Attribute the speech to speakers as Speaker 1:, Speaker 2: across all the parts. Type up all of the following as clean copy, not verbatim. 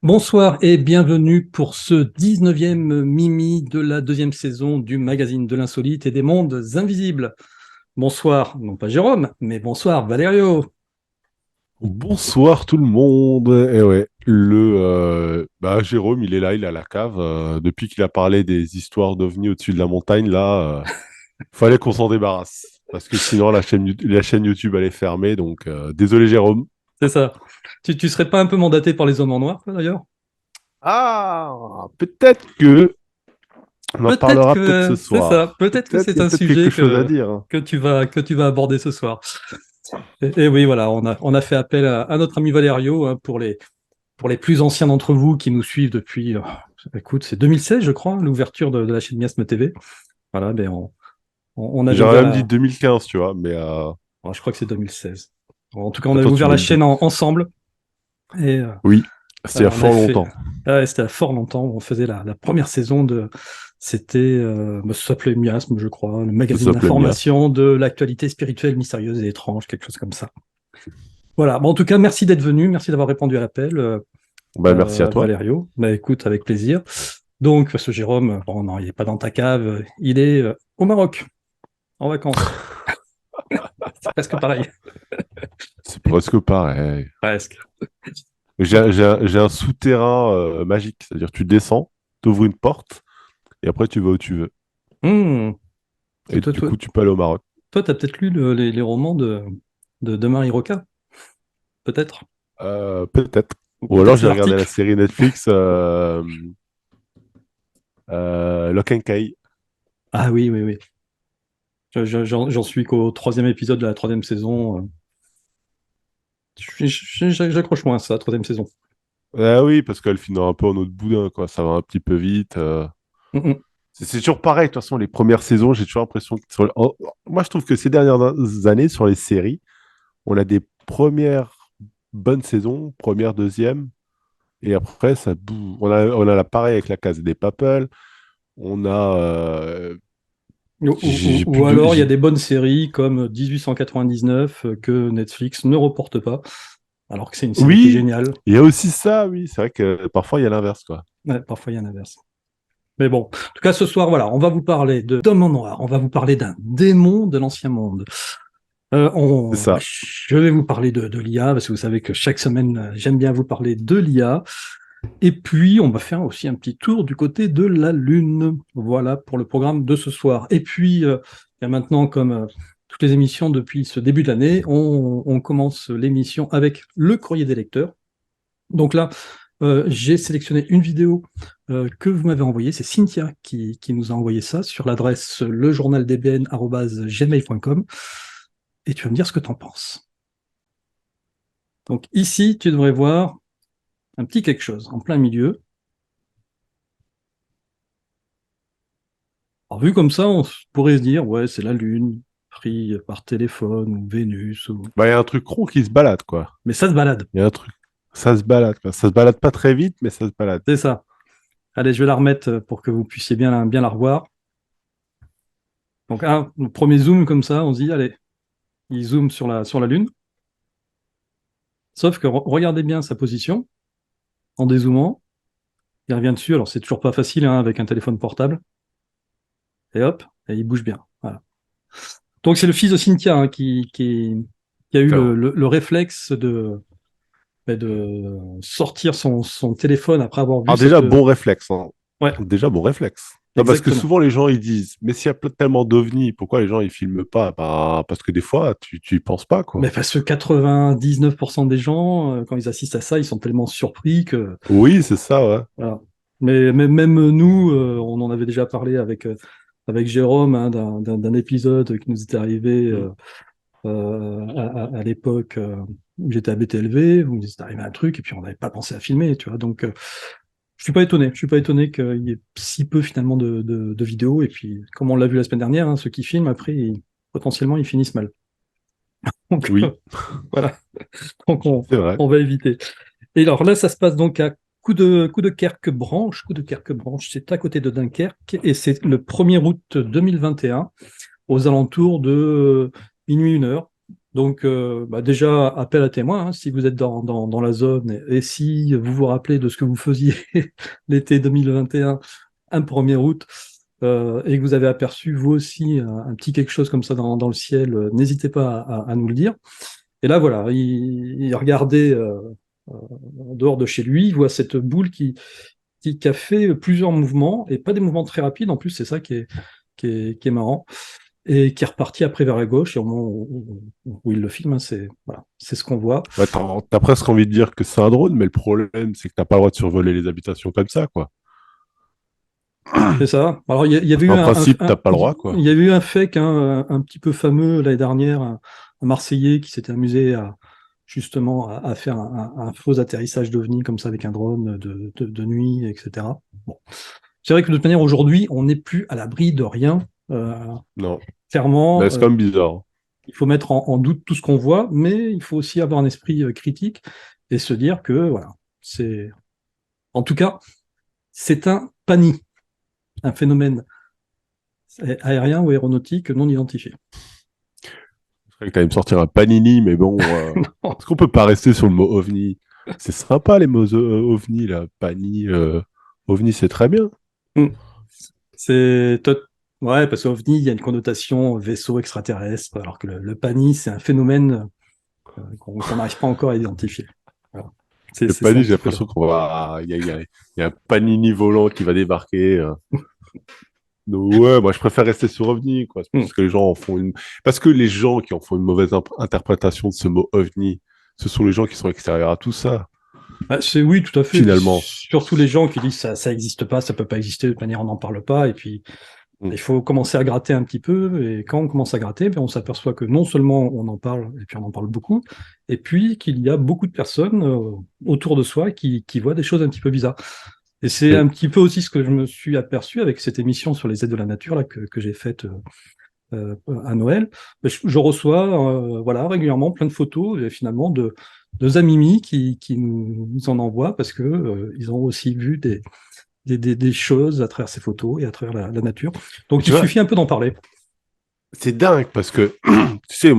Speaker 1: Bonsoir et bienvenue pour ce 19e Mimi de la deuxième saison du magazine de l'insolite et des mondes invisibles. Bonsoir, non pas Jérôme, mais bonsoir Valerio.
Speaker 2: Bonsoir tout le monde. Et ouais, Jérôme, il est là, il est à la cave. Depuis qu'il a parlé des histoires d'ovnis au-dessus de la montagne, fallait qu'on s'en débarrasse. Parce que sinon, la chaîne YouTube, elle est fermée. Donc, désolé, Jérôme.
Speaker 1: C'est ça. Tu serais pas un peu mandaté par les hommes en noir, toi, d'ailleurs?
Speaker 2: Ah, peut-être que on en
Speaker 1: Peut-être
Speaker 2: parlera peut-être ce
Speaker 1: que c'est ça.
Speaker 2: soir.
Speaker 1: Peut-être que
Speaker 2: Peut-être, il
Speaker 1: c'est
Speaker 2: y a
Speaker 1: un
Speaker 2: peut-être quelque
Speaker 1: sujet
Speaker 2: chose à dire, hein.
Speaker 1: que tu vas aborder ce soir. Et oui, voilà, on a fait appel à notre ami Valerio, hein, pour les plus anciens d'entre vous qui nous suivent depuis, écoute, c'est 2016, je crois, l'ouverture de la chaîne Miasme TV. Voilà, ben on avait
Speaker 2: J'aurais
Speaker 1: ouvert
Speaker 2: même dit
Speaker 1: la.
Speaker 2: 2015, tu vois.
Speaker 1: Je crois que c'est 2016. En tout cas, on avait
Speaker 2: Attends, tu
Speaker 1: ouvert
Speaker 2: me
Speaker 1: la
Speaker 2: le dis.
Speaker 1: chaîne ensemble. Et
Speaker 2: Oui, c'était il y a
Speaker 1: voilà, on
Speaker 2: fort
Speaker 1: avait fait.
Speaker 2: longtemps.
Speaker 1: C'était à fort longtemps. On faisait la première saison de. C'était. Ça s'appelait Miasme, je crois, le
Speaker 2: Ça
Speaker 1: magazine
Speaker 2: s'appelait Mias.
Speaker 1: d'information de l'actualité spirituelle, mystérieuse et étrange, quelque chose comme ça. Voilà. Bon, en tout cas, merci d'être venu. Merci d'avoir répondu à l'appel,
Speaker 2: Bah, merci à toi.
Speaker 1: Valerio. Bah, écoute, avec plaisir. Donc, ce Jérôme, bon, non, il n'est pas dans ta cave. Il est au Maroc, en vacances. C'est presque pareil.
Speaker 2: C'est presque pareil.
Speaker 1: Presque.
Speaker 2: J'ai un souterrain magique, c'est-à-dire tu descends, tu ouvres une porte et après tu vas où tu veux.
Speaker 1: Hmm.
Speaker 2: Et
Speaker 1: Toi,
Speaker 2: du
Speaker 1: toi,
Speaker 2: coup, tu peux aller au Maroc.
Speaker 1: Toi, tu as peut-être lu les romans de Marie Roca, peut-être?
Speaker 2: Peut-être.
Speaker 1: Ou
Speaker 2: Ou alors
Speaker 1: peut-être
Speaker 2: j'ai regardé la
Speaker 1: l'article.
Speaker 2: série Netflix Lock and Key.
Speaker 1: Ah oui, oui, oui. J'en suis qu'au troisième épisode de la troisième saison. J'accroche moins à ça, troisième saison.
Speaker 2: Ah oui, parce qu'elle finit un peu en autre boudin, quoi. Ça va un petit peu vite.
Speaker 1: Mm,
Speaker 2: C'est toujours pareil. De toute façon, les premières saisons, j'ai toujours l'impression que moi, je trouve que ces dernières années, sur les séries, on a des premières bonnes saisons, première, deuxième. Et après, ça boue. On a la pareil avec la case des Papel. On a. J'ai plus
Speaker 1: Ou
Speaker 2: de.
Speaker 1: alors, il y a des bonnes séries comme 1899 que Netflix ne reporte pas, alors que c'est une série qui est
Speaker 2: Oui,
Speaker 1: géniale.
Speaker 2: il y a aussi ça, oui. C'est vrai que parfois, il y a l'inverse, quoi.
Speaker 1: Ouais, parfois, il y a l'inverse. Mais bon, en tout cas, ce soir, voilà, on va vous parler d'Homme en Noir, on va vous parler d'un démon de l'Ancien Monde.
Speaker 2: C'est ça.
Speaker 1: Je vais vous parler de l'IA, parce que vous savez que chaque semaine, j'aime bien vous parler de l'IA. Et puis, on va faire aussi un petit tour du côté de la Lune. Voilà pour le programme de ce soir. Et puis, il y a maintenant, comme toutes les émissions depuis ce début de l'année, on commence l'émission avec le courrier des lecteurs. Donc là, j'ai sélectionné une vidéo que vous m'avez envoyée. C'est Cynthia qui nous a envoyé ça sur l'adresse lejournaldbn@gmail.com. Et tu vas me dire ce que tu en penses. Donc ici, tu devrais voir un petit quelque chose en plein milieu. Alors vu comme ça, on pourrait se dire, ouais, c'est la Lune, pris par téléphone, ou Vénus,
Speaker 2: Bah, il y a un truc rond qui se balade, quoi.
Speaker 1: mais ça se balade,
Speaker 2: Il y a un truc. Ça se balade, quoi. Ça se balade pas très vite, mais ça se balade.
Speaker 1: c'est ça. Allez, je vais la remettre pour que vous puissiez bien la revoir. Donc, le premier zoom comme ça, on se dit, allez, il zoome sur la Lune. Sauf que regardez bien sa position en dézoomant. Il revient dessus. Alors, c'est toujours pas facile hein, avec un téléphone portable. Et hop, et il bouge bien. Voilà. Donc, c'est le fils de Cynthia hein, qui a eu le,
Speaker 2: Putain.
Speaker 1: le- le réflexe de sortir son téléphone après avoir vu
Speaker 2: Alors, déjà,
Speaker 1: cette.
Speaker 2: bon réflexe, hein.
Speaker 1: Ouais,
Speaker 2: Déjà, bon réflexe. Non, parce que
Speaker 1: exactement.
Speaker 2: souvent, les gens, ils disent, mais s'il y a tellement d'ovnis, pourquoi les gens, ils filment pas? Bah, parce que des fois, tu y penses pas, quoi.
Speaker 1: Mais parce que 99% des gens, quand ils assistent à ça, ils sont tellement surpris que.
Speaker 2: Oui, c'est ça, ouais.
Speaker 1: Voilà. Mais même nous, on en avait déjà parlé avec Jérôme hein, d'un épisode qui nous était arrivé
Speaker 2: Mm.
Speaker 1: à l'époque où j'étais à BTLV, où il nous était arrivé un truc et puis on n'avait pas pensé à filmer, tu vois. Donc, je suis pas étonné. Je suis pas étonné qu'il y ait si peu finalement de vidéos. Et puis, comme on l'a vu la semaine dernière, hein, ceux qui filment, après, potentiellement, ils finissent mal. Donc,
Speaker 2: Oui,
Speaker 1: voilà. Donc, on,
Speaker 2: c'est vrai.
Speaker 1: on va éviter. Et alors là, ça se passe donc à Coudekerque-Branche. Coudekerque-Branche, c'est à côté de Dunkerque. Et c'est le 1er août 2021, aux alentours de minuit, 1 heure. Donc, déjà, appel à témoins, hein, si vous êtes dans la zone et si vous vous rappelez de ce que vous faisiez l'été 2021, un 1er août, et que vous avez aperçu, vous aussi, un petit quelque chose comme ça dans le ciel, n'hésitez pas à nous le dire. Et là, voilà, il regardait en dehors de chez lui, il voit cette boule qui a fait plusieurs mouvements, et pas des mouvements très rapides, en plus, c'est ça qui est marrant, et qui est reparti après vers la gauche, et au moment où il le filme, hein, voilà, c'est ce qu'on voit.
Speaker 2: Ouais, t'as presque envie de dire que c'est un drone, mais le problème, c'est que t'as pas le droit de survoler les habitations comme ça, quoi.
Speaker 1: C'est ça. Alors, il y avait eu
Speaker 2: En principe, t'as pas le droit,
Speaker 1: il
Speaker 2: quoi.
Speaker 1: y avait eu un fake, hein, un petit peu fameux l'année dernière, un Marseillais qui s'était amusé justement à faire un faux atterrissage d'OVNI comme ça avec un drone de nuit, etc. Bon. C'est vrai que de toute manière, aujourd'hui, on n'est plus à l'abri de rien.
Speaker 2: Non. Mais
Speaker 1: Clairement,
Speaker 2: c'est quand même bizarre.
Speaker 1: il faut mettre en doute tout ce qu'on voit, mais il faut aussi avoir un esprit critique et se dire que, voilà, c'est, en tout cas, c'est un PANI, un phénomène aérien ou aéronautique non identifié.
Speaker 2: C'est vrai que t'allais me sortir un panini, mais bon, est-ce qu'on peut pas rester sur le mot ovni? C'est sympa les mots ovni, là. Pani, ovni, c'est très bien.
Speaker 1: Hmm. C'est ouais, parce qu'OVNI, il y a une connotation vaisseau extraterrestre, alors que le PANI, c'est un phénomène qu'on n'arrive pas encore à identifier. Voilà.
Speaker 2: Le
Speaker 1: C'est un
Speaker 2: pani, j'ai
Speaker 1: petit peu là.
Speaker 2: l'impression qu'on va. Il y a un panini volant qui va débarquer. Donc, ouais, moi je préfère rester sur ovni, quoi. C'est
Speaker 1: Hmm.
Speaker 2: parce que les gens en font une. Parce que les gens qui en font une mauvaise interprétation de ce mot ovni, ce sont les gens qui sont extérieurs à tout ça,
Speaker 1: Oui, tout à fait. Puis
Speaker 2: finalement.
Speaker 1: surtout les gens qui disent ça n'existe pas, ça peut pas exister, de toute manière on n'en parle pas. Et puis
Speaker 2: Mm.
Speaker 1: il faut commencer à gratter un petit peu. Et quand on commence à gratter, ben, on s'aperçoit que non seulement on en parle, et puis on en parle beaucoup, et puis qu'il y a beaucoup de personnes autour de soi qui voient des choses un petit peu bizarres. Et c'est
Speaker 2: Oui.
Speaker 1: un petit peu aussi ce que je me suis aperçu avec cette émission sur les aides de la nature là, que j'ai faite à Noël. Je reçois voilà, régulièrement plein de photos et finalement de Zamimi qui nous en envoient parce que ils ont aussi vu des choses à travers ces photos et à travers la nature.
Speaker 2: Mais
Speaker 1: Donc
Speaker 2: tu
Speaker 1: il
Speaker 2: vois,
Speaker 1: suffit un peu d'en parler.
Speaker 2: c'est dingue parce que, tu sais,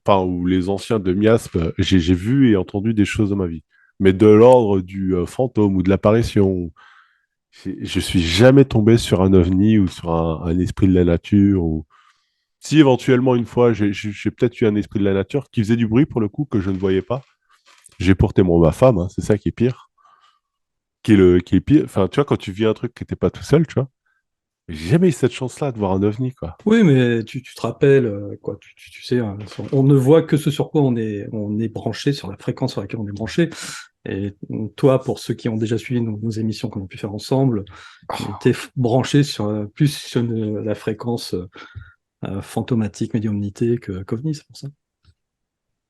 Speaker 2: enfin, où les anciens de Miasp, j'ai vu et entendu des choses dans ma vie. Mais de l'ordre du fantôme ou de l'apparition. Je suis jamais tombé sur un ovni ou sur un esprit de la nature. Ou... Si éventuellement une fois, j'ai peut-être eu un esprit de la nature qui faisait du bruit pour le coup que je ne voyais pas. J'ai pour témoin ma femme, hein, c'est ça qui est pire. Qui est pire. Enfin, tu vois, quand tu vis un truc que t'es pas tout seul, tu vois. J'ai jamais eu cette chance-là de voir un ovni, quoi.
Speaker 1: Oui, mais tu te rappelles, quoi, tu sais, hein, on ne voit que ce sur quoi on est branché, sur la fréquence sur laquelle on est branché. Et toi, pour ceux qui ont déjà suivi nos émissions qu'on a pu faire ensemble, tu es branché sur, plus sur la fréquence fantomatique, médiumnité qu'OVNI, c'est pour ça.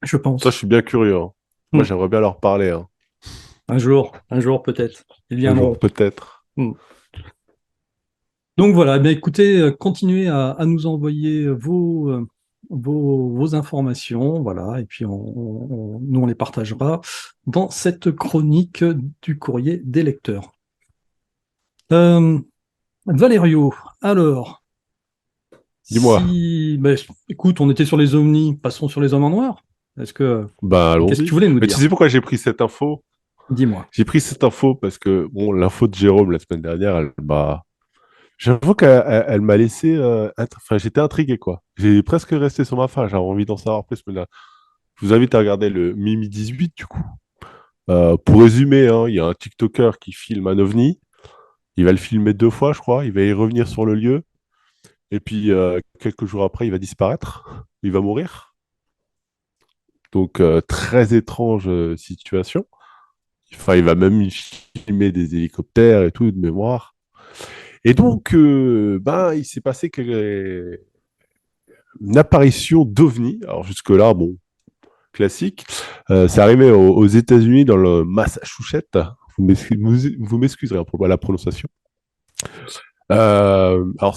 Speaker 1: Je
Speaker 2: Ça, je
Speaker 1: pense.
Speaker 2: suis bien curieux, hein. Moi,
Speaker 1: Hmm.
Speaker 2: j'aimerais bien leur parler, hein.
Speaker 1: Un jour peut-être, ils
Speaker 2: Un jour,
Speaker 1: viendront.
Speaker 2: peut-être.
Speaker 1: Hmm. Donc voilà, mais écoutez, continuez à nous envoyer vos informations, voilà, et puis nous on les partagera dans cette chronique du courrier des lecteurs. Euh, Valerio, alors,
Speaker 2: Dis-moi.
Speaker 1: écoute, on était sur les ovnis, passons sur les hommes en noir.
Speaker 2: Ben,
Speaker 1: Qu'est-ce que
Speaker 2: allons-y.
Speaker 1: tu voulais nous
Speaker 2: Mais tu
Speaker 1: dire?
Speaker 2: sais pourquoi j'ai pris cette info?
Speaker 1: Dis-moi.
Speaker 2: J'ai pris cette info parce que, bon, l'info de Jérôme la semaine dernière, elle m'a. J'avoue qu'elle m'a laissé. Enfin, j'étais intrigué, quoi. J'ai presque resté sur ma faim. J'avais envie d'en savoir plus. Mais là, je vous invite à regarder le Mimi 18, du coup. Pour résumer, hein, il y a un TikToker qui filme un ovni. Il va le filmer 2 fois, je crois. Il va y revenir sur le lieu. Et puis, quelques jours après, il va disparaître. Il va mourir. Donc, très étrange situation. Enfin, il va même filmer des hélicoptères et tout de mémoire. Et donc, ben, il s'est passé une apparition d'OVNI. Alors jusque-là, bon, classique. C'est arrivé aux États-Unis, dans le Massachusetts. Vous m'excuserez, hein, pour la prononciation. Alors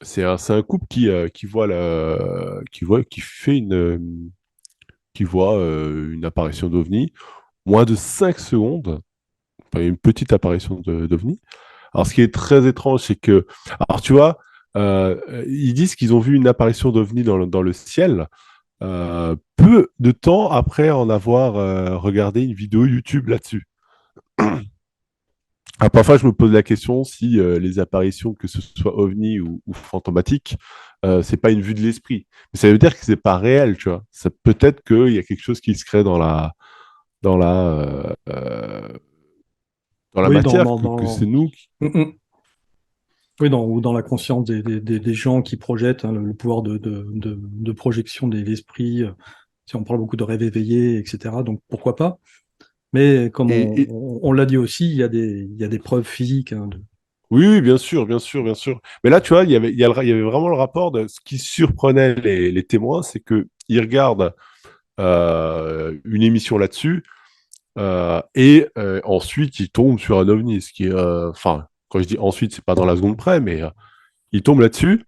Speaker 2: c'est un couple qui voit une apparition d'OVNI. Moins de 5 secondes. Enfin, une petite apparition d'OVNI. Alors, ce qui est très étrange, c'est que, alors tu vois, Ils disent qu'ils ont vu une apparition d'OVNI dans le ciel peu de temps après en avoir regardé une vidéo YouTube là-dessus. Ah, parfois, je me pose la question si les apparitions, que ce soit ovni ou fantomatiques, c'est pas une vue de l'esprit. Mais ça veut dire que c'est pas réel, tu vois. Ça peut-être qu'il y a quelque chose qui se crée dans la dans la
Speaker 1: Oui,
Speaker 2: matière, que c'est nous.
Speaker 1: Mm, mm. Oui, ou dans la conscience des gens qui projettent, hein, le pouvoir de projection de l'esprit. Si on parle beaucoup de rêve éveillé, etc. Donc pourquoi pas? Mais comme
Speaker 2: Et
Speaker 1: on l'a dit aussi, il y a des preuves physiques, hein,
Speaker 2: oui, oui, bien sûr, bien sûr, bien sûr. Mais là, tu vois, il y avait vraiment le rapport de ce qui surprenait les témoins, c'est que ils regardent une émission là-dessus. Ensuite, il tombe sur un ovni, ce qui est, enfin, quand je dis ensuite, c'est pas dans la seconde près, mais il tombe là-dessus.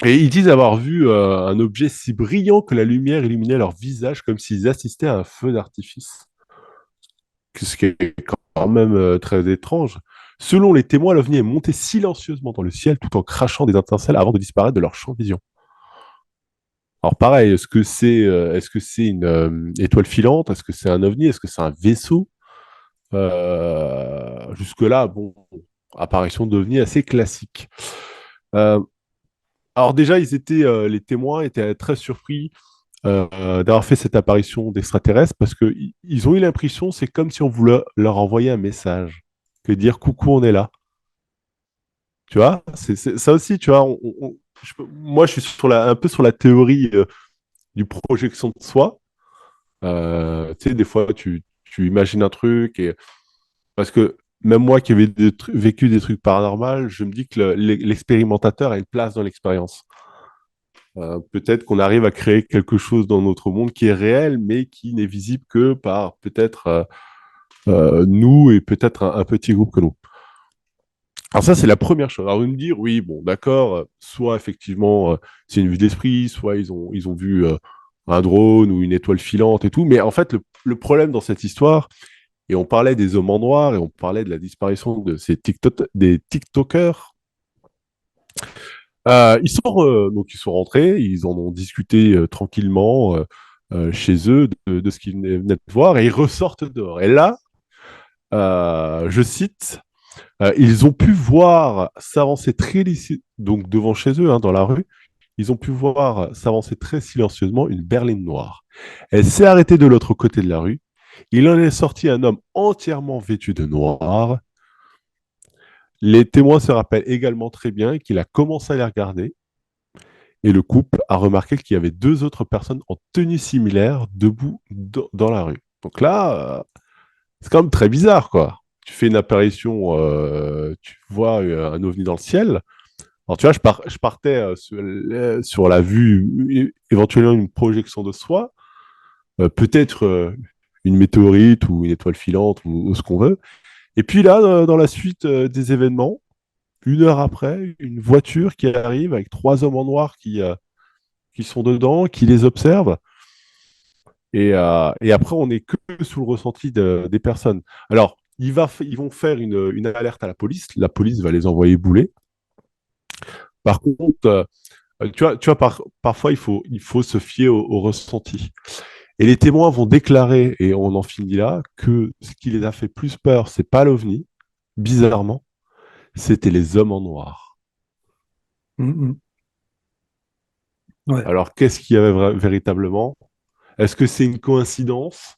Speaker 2: Et ils disent avoir vu un objet si brillant que la lumière illuminait leur visage comme s'ils assistaient à un feu d'artifice. Ce qui est quand même très étrange. Selon les témoins, l'ovni est monté silencieusement dans le ciel tout en crachant des étincelles avant de disparaître de leur champ de vision. Alors pareil, est-ce que c'est une étoile filante? Est-ce que c'est un ovni? Est-ce que c'est un vaisseau? Jusque-là, bon, apparition d'OVNI assez classique. Euh, alors déjà, les témoins étaient très surpris d'avoir fait cette apparition d'extraterrestres parce qu'ils ont eu l'impression, c'est comme si on voulait leur envoyer un message, que dire coucou, on est là. Tu vois, ça aussi, tu vois, moi je suis un peu sur la théorie du projection de soi. Tu sais, des fois, tu imagines un truc et parce que même moi qui avais vécu des trucs paranormaux, je me dis que l'expérimentateur a une place dans l'expérience. Peut-être qu'on arrive à créer quelque chose dans notre monde qui est réel, mais qui n'est visible que par peut-être nous et peut-être un petit groupe que nous. Alors ça, c'est la première chose. Alors, de me dire, oui, bon, d'accord, soit effectivement, c'est une vue d'esprit, soit ils ont vu un drone ou une étoile filante et tout. Mais en fait, le problème dans cette histoire, et on parlait des hommes en noir et on parlait de la disparition de des TikTokers. Donc ils sont rentrés, ils en ont discuté tranquillement chez eux de ce qu'ils venaient de voir et ils ressortent dehors. Et là, je cite, ils ont pu voir s'avancer donc devant chez eux, hein, dans la rue, ils ont pu voir s'avancer très silencieusement une berline noire. Elle s'est arrêtée de l'autre côté de la rue. Il en est sorti un homme entièrement vêtu de noir. Les témoins se rappellent également très bien qu'il a commencé à les regarder et le couple a remarqué qu'il y avait deux autres personnes en tenue similaire debout dans la rue. Donc là, c'est quand même très bizarre, quoi. Tu fais une apparition, tu vois un ovni dans le ciel. Alors tu vois, je partais sur la vue, éventuellement une projection de soi, peut-être une météorite ou une étoile filante ou ce qu'on veut. Et puis là, dans la suite des événements, une heure après, une voiture qui arrive avec trois hommes en noir qui sont dedans, qui les observent. Et après, on n'est que sous le ressenti des personnes. Alors, ils vont faire une alerte à la police. La police va les envoyer bouler. Par contre, tu vois parfois, il faut se fier au ressenti. Et les témoins vont déclarer, et on en finit là, que ce qui les a fait plus peur, c'est pas l'OVNI, bizarrement, c'était les hommes en noir.
Speaker 1: Mm, mm. Ouais.
Speaker 2: Alors, qu'est-ce qu'il y avait véritablement? Est-ce que c'est une coïncidence?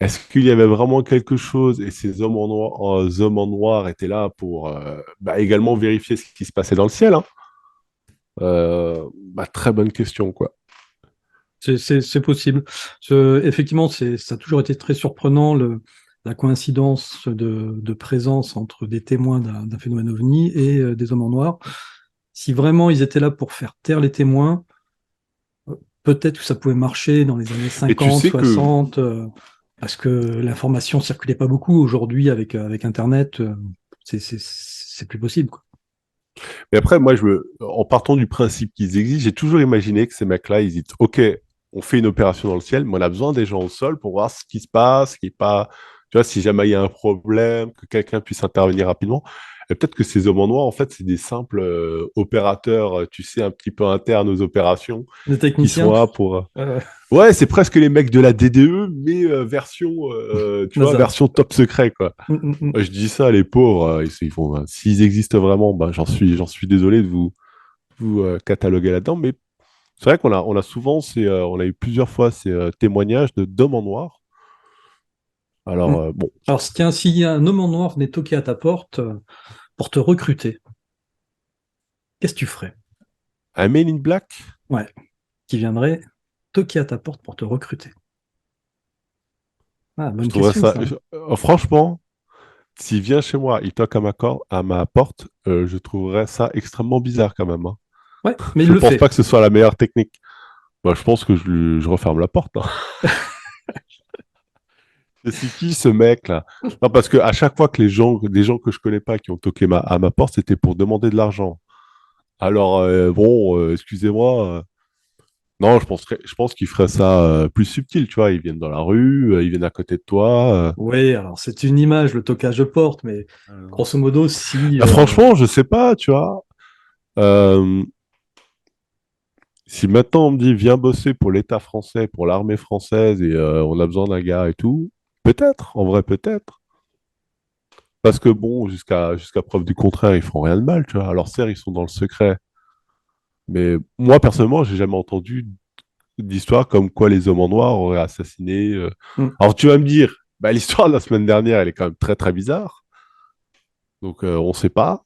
Speaker 2: Est-ce qu'il y avait vraiment quelque chose et ces hommes en noir étaient là pour également vérifier ce qui se passait dans le ciel, hein. Très bonne question, quoi.
Speaker 1: C'est possible. Effectivement, ça a toujours été très surprenant, la coïncidence de présence entre des témoins d'un phénomène ovni et des hommes en noir. Si vraiment ils étaient là pour faire taire les témoins, peut-être que ça pouvait marcher dans les années
Speaker 2: Et tu
Speaker 1: 50,
Speaker 2: sais que,
Speaker 1: 60, parce que l'information circulait pas beaucoup. Aujourd'hui, avec Internet, c'est plus possible, quoi.
Speaker 2: mais après, moi, en partant du principe qu'ils existent, j'ai toujours imaginé que ces mecs-là, ils disent, OK, on fait une opération dans le ciel, mais on a besoin des gens au sol pour voir ce qui se passe, ce qui est pas, tu vois, si jamais il y a un problème, que quelqu'un puisse intervenir rapidement. Et peut-être que ces hommes en noir, en fait, c'est des simples opérateurs, tu sais, un petit peu internes aux opérations,
Speaker 1: Des
Speaker 2: qui sont
Speaker 1: techniciens?
Speaker 2: là pour...
Speaker 1: Ouais,
Speaker 2: Ouais, c'est presque les mecs de la DDE, mais version, tu vois,
Speaker 1: NASA.
Speaker 2: version top secret, quoi.
Speaker 1: Mm.
Speaker 2: Je dis ça, les pauvres, ils font, s'ils existent vraiment, bah, j'en suis désolé de vous cataloguer là-dedans, mais c'est vrai on a souvent, on a eu plusieurs fois ces témoignages d'hommes en noir.
Speaker 1: Mm.
Speaker 2: Alors, bon,
Speaker 1: Alors, tiens, si un homme en noir venait toquer à ta porte pour te recruter, qu'est-ce que tu ferais?
Speaker 2: un Men in Black,
Speaker 1: Ouais, qui viendrait toquer à ta porte pour te recruter. Ah,
Speaker 2: je
Speaker 1: bonne
Speaker 2: trouverais
Speaker 1: question,
Speaker 2: ça,
Speaker 1: ça.
Speaker 2: franchement, s'il vient chez moi, il toque à ma porte, je trouverais ça extrêmement bizarre quand même, hein.
Speaker 1: Ouais, mais il
Speaker 2: Je
Speaker 1: le
Speaker 2: pense pas
Speaker 1: fait.
Speaker 2: que ce soit la meilleure technique. Bah, je pense que je referme la porte, hein. C'est qui ce mec-là? Non, parce que à chaque fois que des gens que je connais pas qui ont toqué à ma porte, c'était pour demander de l'argent. Alors, bon, excusez-moi. Non, je pense qu'ils feraient ça plus subtil, tu vois. Ils viennent dans la rue, ils viennent à côté de toi.
Speaker 1: Oui, alors c'est une image, le toquage de porte, mais grosso modo, si...
Speaker 2: Bah, franchement, je sais pas, tu vois. Euh, Si maintenant on me dit viens bosser pour l'État français, pour l'armée française et on a besoin d'un gars et tout, peut-être, en vrai peut-être. Parce que bon, jusqu'à preuve du contraire, ils font rien de mal, tu vois. Alors certes, ils sont dans le secret, mais moi personnellement, j'ai jamais entendu d'histoire comme quoi les hommes en noir auraient assassiné.
Speaker 1: Hmm,
Speaker 2: Alors tu vas me dire, bah, l'histoire de la semaine dernière, elle est quand même très très bizarre. Donc on sait pas.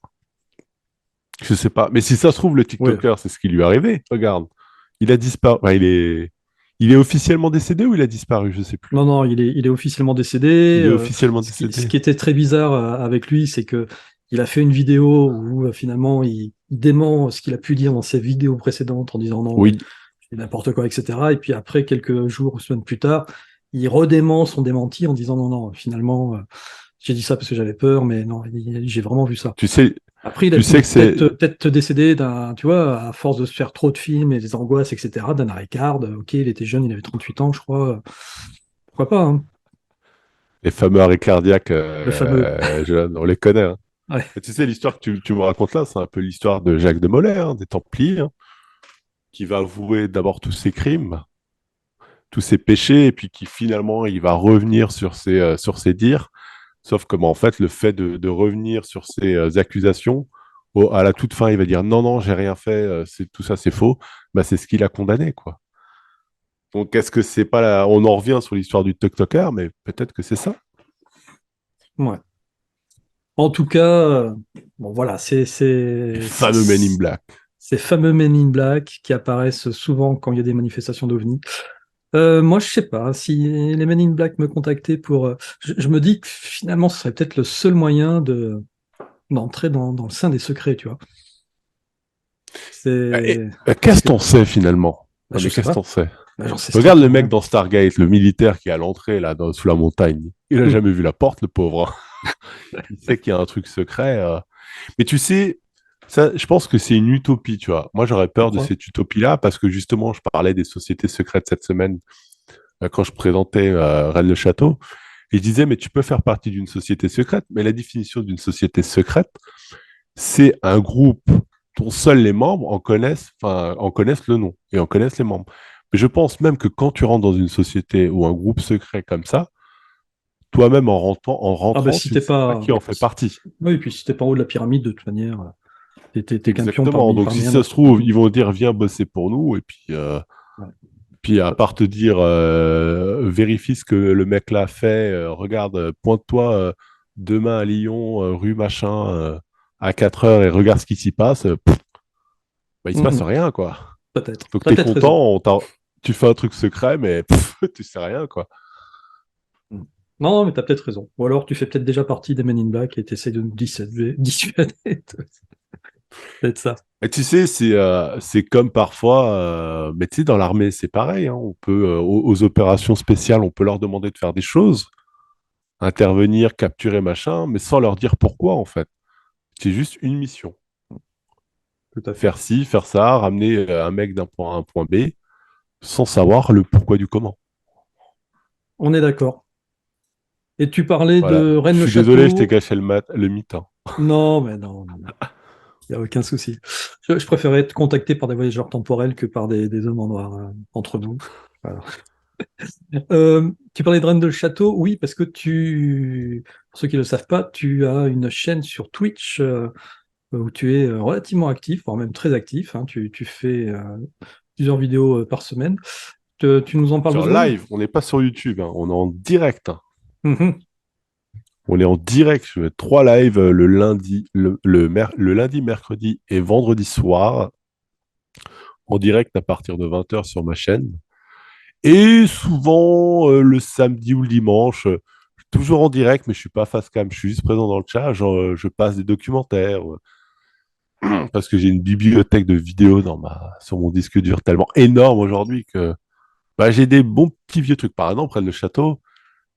Speaker 2: Je sais pas. Mais si ça se trouve, le
Speaker 1: ouais.
Speaker 2: TikToker, c'est ce qui lui est arrivé. Regarde, il a disparu. Enfin, il est officiellement décédé ou il a disparu? Je sais plus.
Speaker 1: Non, non, il est officiellement décédé.
Speaker 2: Il est officiellement
Speaker 1: Ce
Speaker 2: décédé.
Speaker 1: qui était très bizarre avec lui, c'est que il a fait une vidéo où finalement il dément ce qu'il a pu dire dans ses vidéos précédentes en disant non, mais
Speaker 2: Oui.
Speaker 1: c'est n'importe quoi, etc. Et puis après, quelques jours ou semaines plus tard, il redément son démenti en disant non, non, finalement, j'ai dit ça parce que j'avais peur, mais non, j'ai vraiment vu ça.
Speaker 2: Tu sais,
Speaker 1: Après, il a
Speaker 2: tu sais que c'est.
Speaker 1: peut-être décédé d'un, tu vois, à force de se faire trop de films et des angoisses, etc., d'un arrêt cardio. Ok, il était jeune, il avait 38 ans, je crois. Pourquoi pas, hein.
Speaker 2: Les fameux arrêts cardiaques,
Speaker 1: Le fameux.
Speaker 2: on les connaît, hein.
Speaker 1: Ouais.
Speaker 2: Et tu sais, l'histoire que tu me racontes là, c'est un peu l'histoire de Jacques de Molay, hein, des Templiers, hein, qui va avouer d'abord tous ses crimes, tous ses péchés, et puis qui finalement, il va revenir sur ses dires. Sauf que, bah, en fait, le fait de revenir sur ses accusations, à la toute fin, il va dire non, non, j'ai rien fait, tout ça, c'est faux. Bah, c'est ce qu'il a condamné, quoi. Donc, est-ce que c'est pas la... On en revient sur l'histoire du TikToker, mais peut-être que c'est ça.
Speaker 1: Ouais. En tout cas, bon voilà,
Speaker 2: Les fameux Men in Black.
Speaker 1: ces fameux Men in Black qui apparaissent souvent quand il y a des manifestations d'OVNI. Moi, je sais pas, si les Men in Black me contactaient pour... je me dis que finalement, ce serait peut-être le seul moyen d'entrer dans le sein des secrets, tu vois. C'est... Parce
Speaker 2: Qu'est-ce
Speaker 1: que,
Speaker 2: qu'on sait finalement?
Speaker 1: bah,
Speaker 2: Non,
Speaker 1: je
Speaker 2: mais
Speaker 1: sais
Speaker 2: qu'est-ce qu'on
Speaker 1: pas,
Speaker 2: sait?
Speaker 1: bah, j'en sais
Speaker 2: Regarde le
Speaker 1: strictement
Speaker 2: mec
Speaker 1: rien.
Speaker 2: dans Stargate, le militaire qui est à l'entrée, là, sous la montagne. Il a
Speaker 1: Hmm.
Speaker 2: jamais vu la porte, le pauvre, hein. Il sait qu'il y a un truc secret. Mais tu sais, ça, je pense que c'est une utopie, tu vois. Moi, j'aurais peur de
Speaker 1: Pourquoi?
Speaker 2: cette utopie-là parce que justement, je parlais des sociétés secrètes cette semaine quand je présentais Rennes le Château. Et je disais, mais tu peux faire partie d'une société secrète, mais la définition d'une société secrète, c'est un groupe dont seuls les membres en connaissent le nom et en connaissent les membres. Mais je pense même que quand tu rentres dans une société ou un groupe secret comme ça, toi-même en
Speaker 1: Ah bah
Speaker 2: rentrant,
Speaker 1: si
Speaker 2: tu ne
Speaker 1: t'es
Speaker 2: sais pas
Speaker 1: pas...
Speaker 2: qui en fait partie.
Speaker 1: Oui, puis si t'es pas en haut de la pyramide, de toute manière, t'es qu'un pion
Speaker 2: Exactement. Donc si
Speaker 1: parmi un
Speaker 2: ça se
Speaker 1: autre.
Speaker 2: trouve, ils vont dire viens bosser pour nous et
Speaker 1: Ouais.
Speaker 2: puis à part te dire vérifie ce que le mec là fait, regarde, pointe-toi demain à Lyon, rue machin, à 4 heures et regarde ce qui s'y passe, bah, il se
Speaker 1: Mm,
Speaker 2: passe
Speaker 1: mm.
Speaker 2: rien quoi.
Speaker 1: Peut-être.
Speaker 2: Donc
Speaker 1: T'as
Speaker 2: t'es
Speaker 1: peut-être raison.
Speaker 2: content, tu fais un truc secret, mais tu sais rien quoi.
Speaker 1: Mm. Non, mais t'as peut-être raison. Ou alors tu fais peut-être déjà partie des Men in Black et t'essayes de nous dissuader. Peut-être ça.
Speaker 2: Et tu sais, c'est comme parfois, mais tu sais, dans l'armée, c'est pareil, hein, on peut, aux opérations spéciales, on peut leur demander de faire des choses, intervenir, capturer, machin, mais sans leur dire pourquoi, en fait. C'est juste une mission.
Speaker 1: Tout à fait.
Speaker 2: Faire ci, faire ça, ramener un mec d'un point A à un point B, sans savoir le pourquoi du comment.
Speaker 1: On est d'accord. Et tu parlais
Speaker 2: Voilà.
Speaker 1: de
Speaker 2: Je suis désolé, je t'ai
Speaker 1: Rennes-le-Château.
Speaker 2: caché le mythe, hein.
Speaker 1: Non, mais non, non, non. Il n'y a aucun souci. Je préférais être contacté par des voyageurs temporels que par des hommes en noir, entre nous. Voilà. Tu parlais de Reine de Château, oui, parce que pour ceux qui ne le savent pas, tu as une chaîne sur Twitch où tu es relativement actif, voire même très actif, hein. Tu fais plusieurs vidéos par semaine. Tu nous en parles deux
Speaker 2: Sur
Speaker 1: secondes?
Speaker 2: live, on n'est pas sur YouTube, hein, on est en direct, hein.
Speaker 1: Mhm.
Speaker 2: On est en direct. Je fais 3 lives le lundi, le lundi, mercredi et vendredi soir, en direct à partir de 20h sur ma chaîne. Et souvent le samedi ou le dimanche, toujours en direct, mais je suis pas face cam, je suis juste présent dans le chat. Genre, je passe des documentaires parce que j'ai une bibliothèque de vidéos sur mon disque dur tellement énorme aujourd'hui que bah, j'ai des bons petits vieux trucs. Par exemple, près de le château,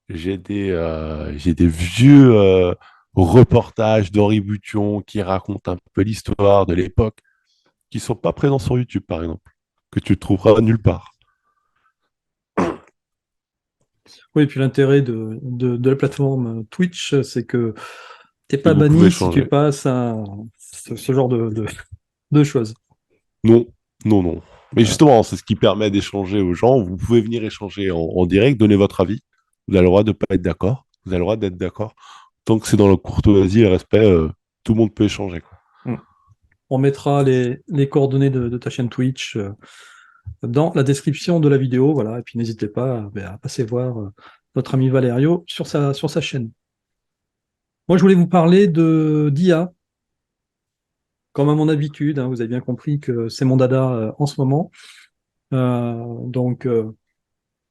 Speaker 2: j'ai des vieux reportages d'Henri Bution qui racontent un peu l'histoire de l'époque, qui sont pas présents sur YouTube, par exemple, que tu trouveras nulle part.
Speaker 1: Oui, et puis l'intérêt de la plateforme Twitch, c'est que t'es
Speaker 2: Et
Speaker 1: pas
Speaker 2: vous pouvez
Speaker 1: banni si tu
Speaker 2: changer.
Speaker 1: passes à ce genre de choses.
Speaker 2: Non, non, non. Mais
Speaker 1: Voilà.
Speaker 2: justement, c'est ce qui permet d'échanger aux gens. Vous pouvez venir échanger en direct, donner votre avis. Vous avez le droit de ne pas être d'accord. Vous avez le droit d'être d'accord. Tant que c'est dans la courtoisie et le respect, tout le monde peut échanger, quoi.
Speaker 1: Mm. On mettra les coordonnées de ta chaîne Twitch dans la description de la vidéo, voilà. Et puis n'hésitez pas à passer voir notre ami Valerio sur sa chaîne. Moi, je voulais vous parler de d'IA, comme à mon habitude, hein. Vous avez bien compris que c'est mon dada en ce moment. Donc,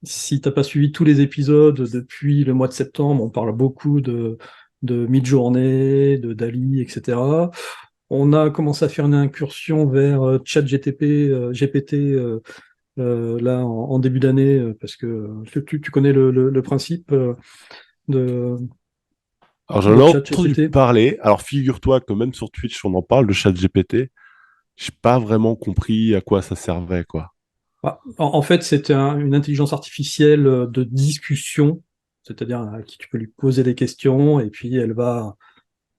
Speaker 1: si t'as pas suivi tous les épisodes depuis le mois de septembre, on parle beaucoup de Midjourney, de Dali, etc. On a commencé à faire une incursion vers ChatGTP, GPT, là en début d'année, parce que tu connais le principe de,
Speaker 2: Alors, j'en
Speaker 1: de
Speaker 2: ai entendu
Speaker 1: ChatGPT.
Speaker 2: parler. Alors, figure-toi que même sur Twitch, on en parle de ChatGPT. J'ai pas vraiment compris à quoi ça servait, quoi.
Speaker 1: Ah, en fait, c'est une intelligence artificielle de discussion, c'est-à-dire à qui tu peux lui poser des questions et puis elle va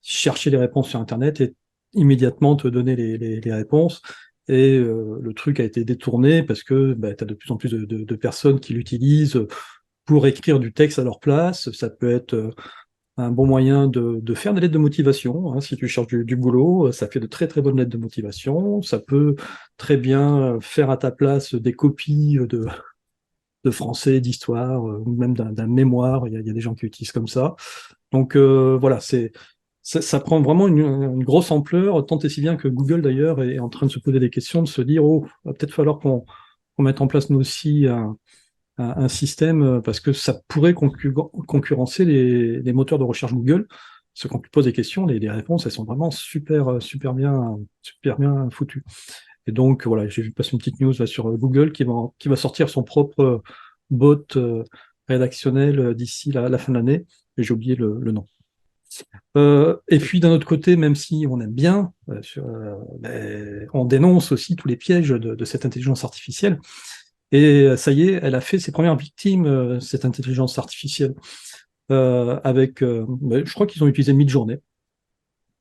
Speaker 1: chercher les réponses sur Internet et immédiatement te donner les réponses. Et le truc a été détourné parce que bah, tu as de plus en plus de personnes qui l'utilisent pour écrire du texte à leur place. Ça peut être un bon moyen de faire des lettres de motivation, hein. Si tu cherches du boulot, ça fait de très très bonnes lettres de motivation. Ça peut très bien faire à ta place des copies de français, d'histoire, ou même d'un mémoire. Il y a des gens qui utilisent comme ça. Donc voilà, ça prend vraiment une grosse ampleur, tant et si bien que Google d'ailleurs est en train de se poser des questions, de se dire, oh, va peut-être falloir qu'on mette en place nous aussi un système, parce que ça pourrait concurrencer les moteurs de recherche Google. Parce que quand tu poses des questions, les réponses, elles sont vraiment super bien foutues. Et donc, voilà, j'ai vu passer une petite news là, sur Google qui va sortir son propre bot rédactionnel d'ici la fin de l'année. Et j'ai oublié le nom. Et puis d'un autre côté, même si on aime bien, ben, on dénonce aussi tous les pièges de cette intelligence artificielle. Et ça y est, elle a fait ses premières victimes, cette intelligence artificielle, ben, je crois qu'ils ont utilisé Midjourney.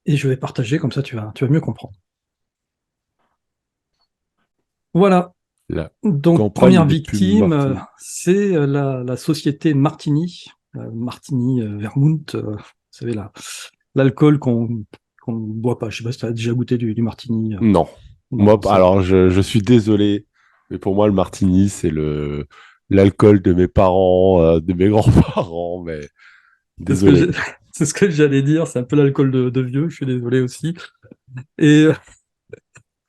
Speaker 1: Et je vais partager, comme ça tu vas mieux comprendre. Voilà.
Speaker 2: La
Speaker 1: Donc
Speaker 2: campagne
Speaker 1: première
Speaker 2: de pub
Speaker 1: victime,
Speaker 2: Martine.
Speaker 1: c'est la société Martini, Martini Vermouth, vous savez, l'alcool qu'on ne boit pas. Je sais pas si tu as déjà goûté du martini.
Speaker 2: Non.
Speaker 1: Non,
Speaker 2: Moi,
Speaker 1: c'est
Speaker 2: alors, je suis désolé, mais pour moi, le martini, c'est l'alcool de mes parents, de mes grands-parents, mais
Speaker 1: c'est ce que
Speaker 2: désolé.
Speaker 1: c'est ce que j'allais dire. C'est un peu l'alcool de vieux. Je suis désolé aussi. Et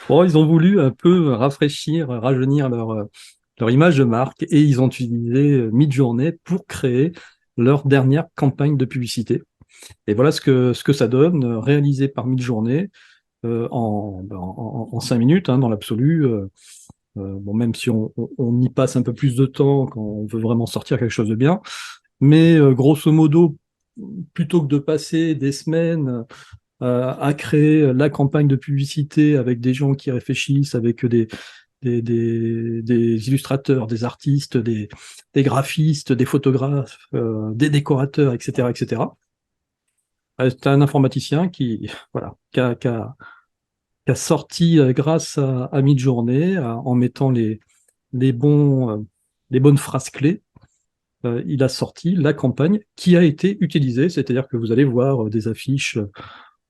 Speaker 1: bon, ils ont voulu un peu rafraîchir, rajeunir leur image de marque et ils ont utilisé Midjourney pour créer leur dernière campagne de publicité. Et voilà ce que ça donne, réalisé par Midjourney en 5 minutes, hein, dans l'absolu. Bon, même si on y passe un peu plus de temps quand on veut vraiment sortir quelque chose de bien. Mais grosso modo, plutôt que de passer des semaines à créer la campagne de publicité avec des gens qui réfléchissent, avec des illustrateurs, des artistes, des graphistes, des photographes, des décorateurs, etc., etc. C'est un informaticien qui, voilà, qui a sorti grâce à Midjourney, en mettant les les bonnes phrases clés, il a sorti la campagne qui a été utilisée, c'est-à-dire que vous allez voir des affiches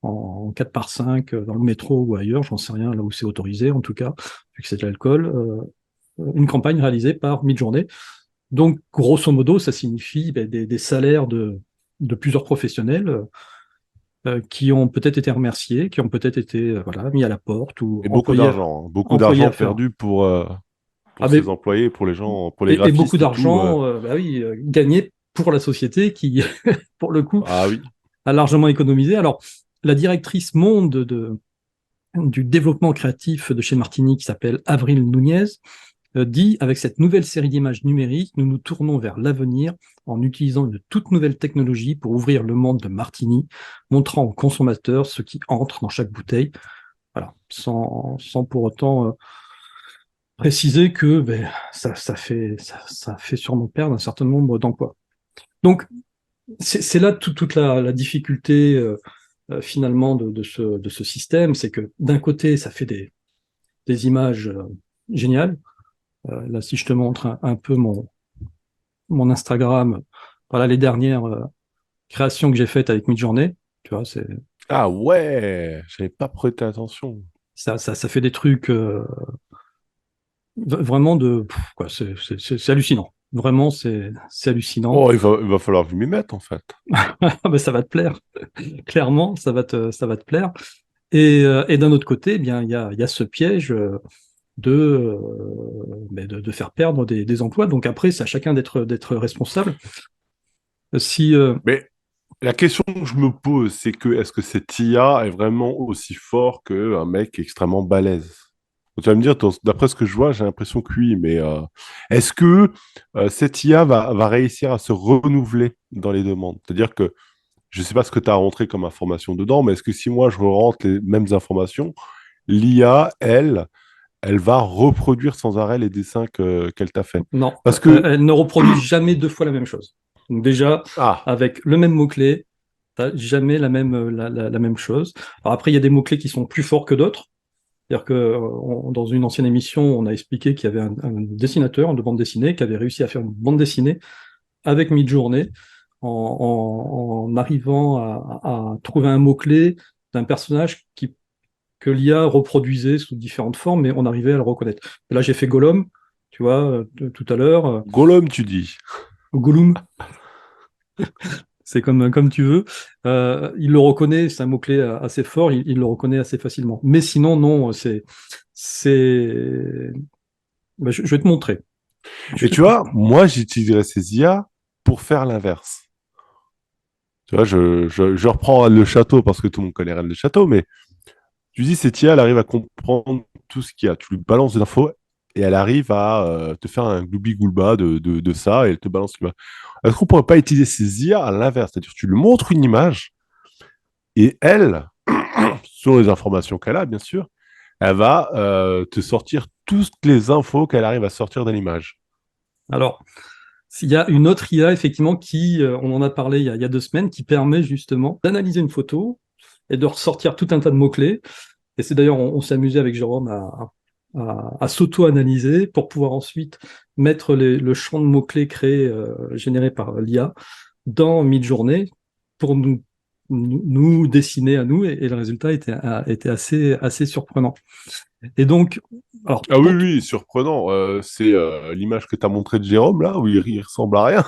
Speaker 1: en 4 par 5 dans le métro ou ailleurs, j'en sais rien, là où c'est autorisé en tout cas, vu que c'est de l'alcool, une campagne réalisée par Midjourney. Donc, grosso modo, ça signifie des salaires de plusieurs professionnels qui ont peut-être été remerciés, qui ont peut-être été voilà, mis à la porte ou
Speaker 2: Et beaucoup d'argent, hein. Beaucoup
Speaker 1: employés à
Speaker 2: d'argent
Speaker 1: faire.
Speaker 2: perdu
Speaker 1: Ah,
Speaker 2: pour ses employés, pour les gens, pour les
Speaker 1: et beaucoup
Speaker 2: graphistes et tout.
Speaker 1: d'argent bah oui, gagné pour la société qui, pour le coup,
Speaker 2: Ah oui.
Speaker 1: a largement économisé. Alors, la directrice monde du développement créatif de chez Martini, qui s'appelle Avril Nunez, dit, avec cette nouvelle série d'images numériques, nous nous tournons vers l'avenir en utilisant une toute nouvelle technologie pour ouvrir le monde de Martini, montrant aux consommateurs ce qui entre dans chaque bouteille. Voilà, sans pour autant préciser que ben, ça fait sûrement perdre un certain nombre d'emplois. Donc, c'est là toute la difficulté finalement de ce système, c'est que d'un côté, ça fait des images géniales. Là, si je te montre un peu mon Instagram, voilà les dernières créations que j'ai faites avec Midjourney, tu vois,
Speaker 2: Ah ouais, j'avais pas prêté attention.
Speaker 1: ça fait des trucs vraiment quoi, c'est hallucinant. Vraiment, c'est hallucinant.
Speaker 2: Oh, il va falloir que je m'y mette en fait.
Speaker 1: Ah ben, ça va te plaire, clairement, ça va te plaire. Et d'un autre côté, eh bien, il y a ce piège de faire perdre des emplois. Donc après, c'est à chacun d'être responsable. Si,
Speaker 2: Mais la question que je me pose, c'est que est-ce que cette IA est vraiment aussi fort qu'un mec extrêmement balèze? Tu vas me dire, d'après ce que je vois, j'ai l'impression que oui, mais est-ce que cette IA va réussir à se renouveler dans les demandes? C'est-à-dire que je ne sais pas ce que tu as rentré comme information dedans, mais est-ce que si moi je rentre les mêmes informations, l'IA, elle va reproduire sans arrêt les dessins qu'elle t'a fait?
Speaker 1: non,
Speaker 2: Parce que,
Speaker 1: elle ne reproduit jamais deux fois la même chose. Donc déjà,
Speaker 2: ah,
Speaker 1: avec le même mot-clé, t'as jamais la même chose. Alors après, il y a des mots-clés qui sont plus forts que d'autres. C'est-à-dire que dans une ancienne émission, on a expliqué qu'il y avait un dessinateur de bande dessinée qui avait réussi à faire une bande dessinée avec Midjourney en arrivant à trouver un mot-clé d'un personnage que l'IA reproduisait sous différentes formes, mais on arrivait à le reconnaître. Là, j'ai fait Gollum, tu vois, tout à l'heure.
Speaker 2: Gollum, tu dis.
Speaker 1: Gollum, c'est comme tu veux. Il le reconnaît, c'est un mot-clé assez fort, il le reconnaît assez facilement. Mais sinon, non, c'est... Ben, je vais te montrer.
Speaker 2: Et tu vois, moi, j'utiliserais ces IA pour faire l'inverse. Tu vois, je reprends le château parce que tout le monde connaît Rennes le château, mais tu dis, cette IA, elle arrive à comprendre tout ce qu'il y a. Tu lui balances des infos et elle arrive à te faire un gloubi-goulba de ça et elle te balance l'image. Est-ce qu'on pourrait pas utiliser ces IA à l'inverse? C'est-à-dire, tu lui montres une image et elle, sur les informations qu'elle a, bien sûr, elle va te sortir toutes les infos qu'elle arrive à sortir de l'image.
Speaker 1: Alors, il y a une autre IA, effectivement, qui, on en a parlé il y a 2 semaines, qui permet justement d'analyser une photo et de ressortir tout un tas de mots-clés. Et c'est d'ailleurs, on s'est amusé avec Jérôme à s'auto-analyser pour pouvoir ensuite mettre le champ de mots-clés créé, généré par l'IA dans Midjourney pour nous dessiner à nous. Et le résultat était assez surprenant. Et donc, alors,
Speaker 2: Ah oui, oui, surprenant. C'est l'image que tu as montrée de Jérôme, là, où il ressemble à rien.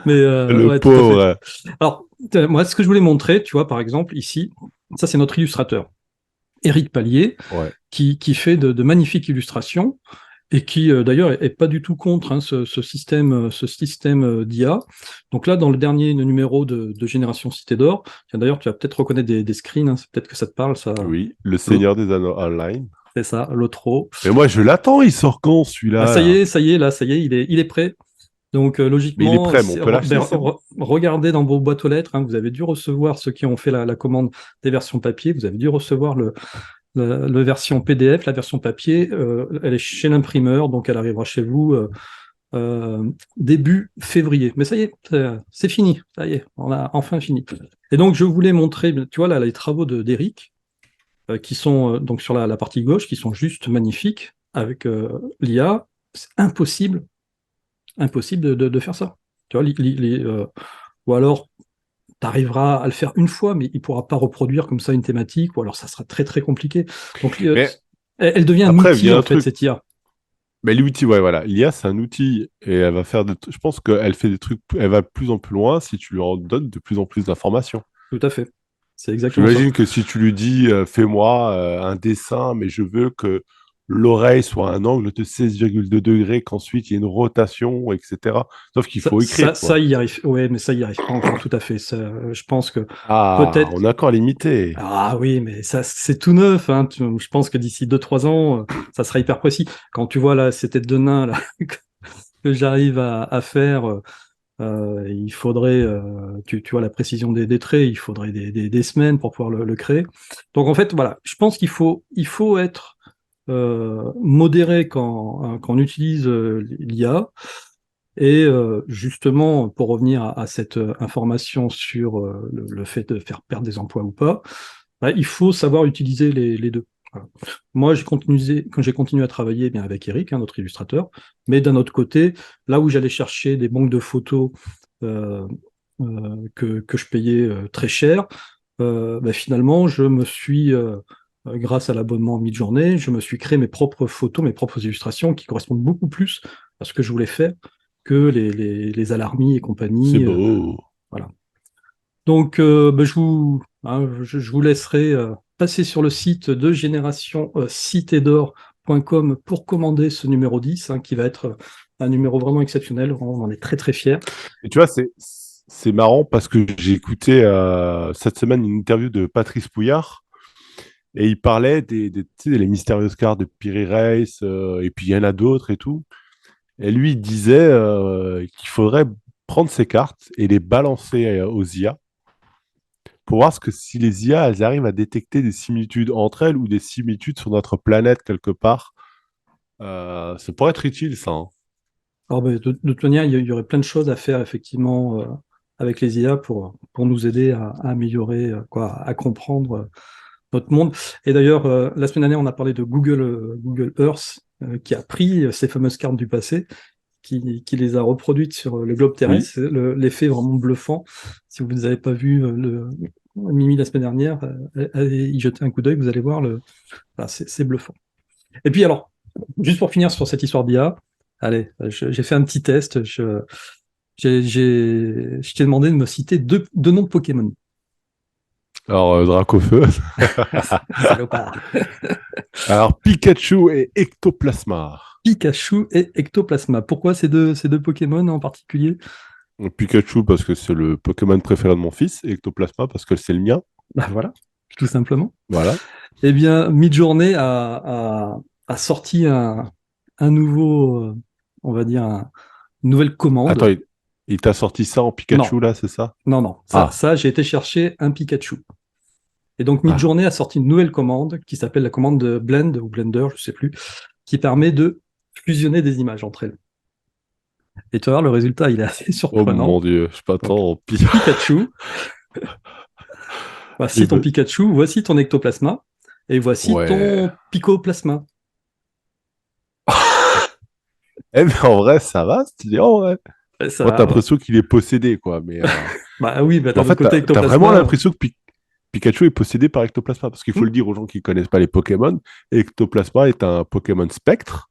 Speaker 1: mais
Speaker 2: Le
Speaker 1: ouais, tout à fait.
Speaker 2: pauvre.
Speaker 1: Alors, moi, ce que je voulais montrer, tu vois, par exemple, ici, ça, c'est notre illustrateur, Éric Pallier,
Speaker 2: Ouais.
Speaker 1: qui fait de magnifiques illustrations et qui, d'ailleurs, est pas du tout contre hein, ce système d'IA. Donc là, dans le dernier numéro de Génération Cité d'Or, tiens, d'ailleurs, tu vas peut-être reconnaître des screens, hein, c'est peut-être que ça te parle, ça,
Speaker 2: Oui, Le Seigneur des Anneaux Online.
Speaker 1: c'est ça, l'Otro.
Speaker 2: Mais moi, je l'attends, il sort quand,
Speaker 1: Bah,
Speaker 2: celui-là?
Speaker 1: là, ça y est, il est prêt. Donc,
Speaker 2: Mais il est
Speaker 1: logiquement,
Speaker 2: prêt, mais on peut l'acheter, c'est bon.
Speaker 1: regardez dans vos boîtes aux lettres, hein, vous avez dû recevoir, ceux qui ont fait la commande des versions papier, vous avez dû recevoir le version PDF, la version papier, elle est chez l'imprimeur, donc elle arrivera chez vous début février. Mais ça y est, c'est fini. Ça y est, on a enfin fini. Et donc, je voulais montrer, tu vois, là, les travaux d'Eric, qui sont donc sur la partie gauche, qui sont juste magnifiques avec l'IA. C'est impossible de faire ça. Tu vois, ou alors, tu arriveras à le faire une fois, mais il ne pourra pas reproduire comme ça une thématique, ou alors ça sera très très compliqué. Donc,
Speaker 2: Mais
Speaker 1: elle devient un
Speaker 2: après,
Speaker 1: outil,
Speaker 2: vient
Speaker 1: en
Speaker 2: un
Speaker 1: fait,
Speaker 2: truc.
Speaker 1: cette IA.
Speaker 2: Mais l'outil, ouais, voilà. L'IA, c'est un outil et elle va faire je pense qu'elle fait des trucs, elle va de plus en plus loin si tu lui en donnes de plus en plus d'informations.
Speaker 1: Tout à fait. C'est exactement ça.
Speaker 2: J'imagine que si tu lui dis, fais-moi un dessin, mais je veux que l'oreille soit à un angle de 16,2 degrés, qu'ensuite il y ait une rotation, etc. Sauf qu'il faut écrire,
Speaker 1: Ça,
Speaker 2: quoi.
Speaker 1: il y arrive. Ouais, mais ça, il y arrive pas encore tout à fait. Ça, je pense que
Speaker 2: Ah,
Speaker 1: peut-être.
Speaker 2: on est encore limité.
Speaker 1: Ah oui, mais ça, c'est tout neuf, hein. Je pense que d'ici 2, 3 ans, ça sera hyper précis. Quand tu vois là, ces têtes de nains là, que j'arrive à faire, il faudrait, tu vois, la précision des traits, il faudrait des semaines pour pouvoir le créer. Donc en fait, voilà, je pense il faut être modéré quand on utilise l'IA. Et justement, pour revenir à cette information sur le fait de faire perdre des emplois ou pas, bah, il faut savoir utiliser les deux. Voilà. Moi, quand j'ai continué à travailler bien avec Eric, notre illustrateur, mais d'un autre côté, là où j'allais chercher des banques de photos euh, que je payais très cher, bah, finalement, grâce à l'abonnement Midjourney, je me suis créé mes propres photos, mes propres illustrations qui correspondent beaucoup plus à ce que je voulais faire que les alarmis et
Speaker 2: C'est
Speaker 1: compagnie.
Speaker 2: beau.
Speaker 1: Voilà. Donc, bah, je vous laisserai passer sur le site de génération citedor.com pour commander ce numéro 10, hein, qui va être un numéro vraiment exceptionnel. On en est très très fiers.
Speaker 2: Et tu vois, c'est marrant parce que j'ai écouté cette semaine une interview de Patrice Pouillard et il parlait tu sais, les mystérieuses cartes de Piri Reis et puis il y en a d'autres et tout. Et lui, il disait qu'il faudrait prendre ces cartes et les balancer aux IA pour voir si les IA, elles arrivent à détecter des similitudes entre elles ou des similitudes sur notre planète quelque part. Ça pourrait être utile, ça, hein.
Speaker 1: Alors, bah, de toute manière, il y aurait plein de choses à faire effectivement avec les IA pour nous aider à améliorer, à comprendre notre monde. Et d'ailleurs, la semaine dernière, on a parlé de Google Earth, qui a pris ces fameuses cartes du passé, qui les a reproduites sur le globe
Speaker 2: Oui.
Speaker 1: terrestre. L'effet est vraiment bluffant. Si vous n'avez pas vu Mimi la semaine dernière, allez y jeter un coup d'œil, vous allez voir, voilà, c'est bluffant. Et puis alors, juste pour finir sur cette histoire d'IA, allez, j'ai fait un petit test. Je t'ai demandé de me citer deux noms de Pokémon.
Speaker 2: Alors, Dracofeu.
Speaker 1: Salopard.
Speaker 2: Alors, Pikachu et Ectoplasma.
Speaker 1: Pikachu et Ectoplasma. Pourquoi ces deux Pokémon en particulier?
Speaker 2: Pikachu parce que c'est le Pokémon préféré de mon fils, et Ectoplasma parce que c'est le mien.
Speaker 1: Bah voilà, tout simplement.
Speaker 2: Voilà.
Speaker 1: Eh bien, Midjourney a sorti un nouveau, on va dire, une nouvelle
Speaker 2: Attends,
Speaker 1: commande.
Speaker 2: il t'a sorti ça en
Speaker 1: Non,
Speaker 2: Pikachu là, c'est ça?
Speaker 1: non, non.
Speaker 2: Ah,
Speaker 1: J'ai été chercher un Pikachu. Et donc,
Speaker 2: ah.
Speaker 1: Midjourney a sorti une nouvelle commande qui s'appelle la commande de Blend ou Blender, je ne sais plus, qui permet de fusionner des images entre elles. Et tu vas voir, le résultat, il est assez
Speaker 2: Oh
Speaker 1: surprenant.
Speaker 2: mon Dieu, je
Speaker 1: Donc,
Speaker 2: m'attends.
Speaker 1: Pikachu,
Speaker 2: Et
Speaker 1: voici ton
Speaker 2: ben,
Speaker 1: Pikachu, voici ton Ectoplasma, et voici
Speaker 2: ouais.
Speaker 1: ton Picoplasma.
Speaker 2: Eh mais en vrai, ça va, stylé en vrai.
Speaker 1: Et
Speaker 2: Moi, t'as
Speaker 1: ça,
Speaker 2: l'impression qu'il est possédé, quoi. Mais,
Speaker 1: bah oui, bah,
Speaker 2: mais
Speaker 1: d'un
Speaker 2: en
Speaker 1: autre
Speaker 2: fait,
Speaker 1: côté,
Speaker 2: t'as vraiment
Speaker 1: Ectoplasma.
Speaker 2: l'impression que Pikachu est possédé par Ectoplasma. Parce qu'il faut le dire aux gens qui connaissent pas les Pokémon. Ectoplasma est un Pokémon spectre.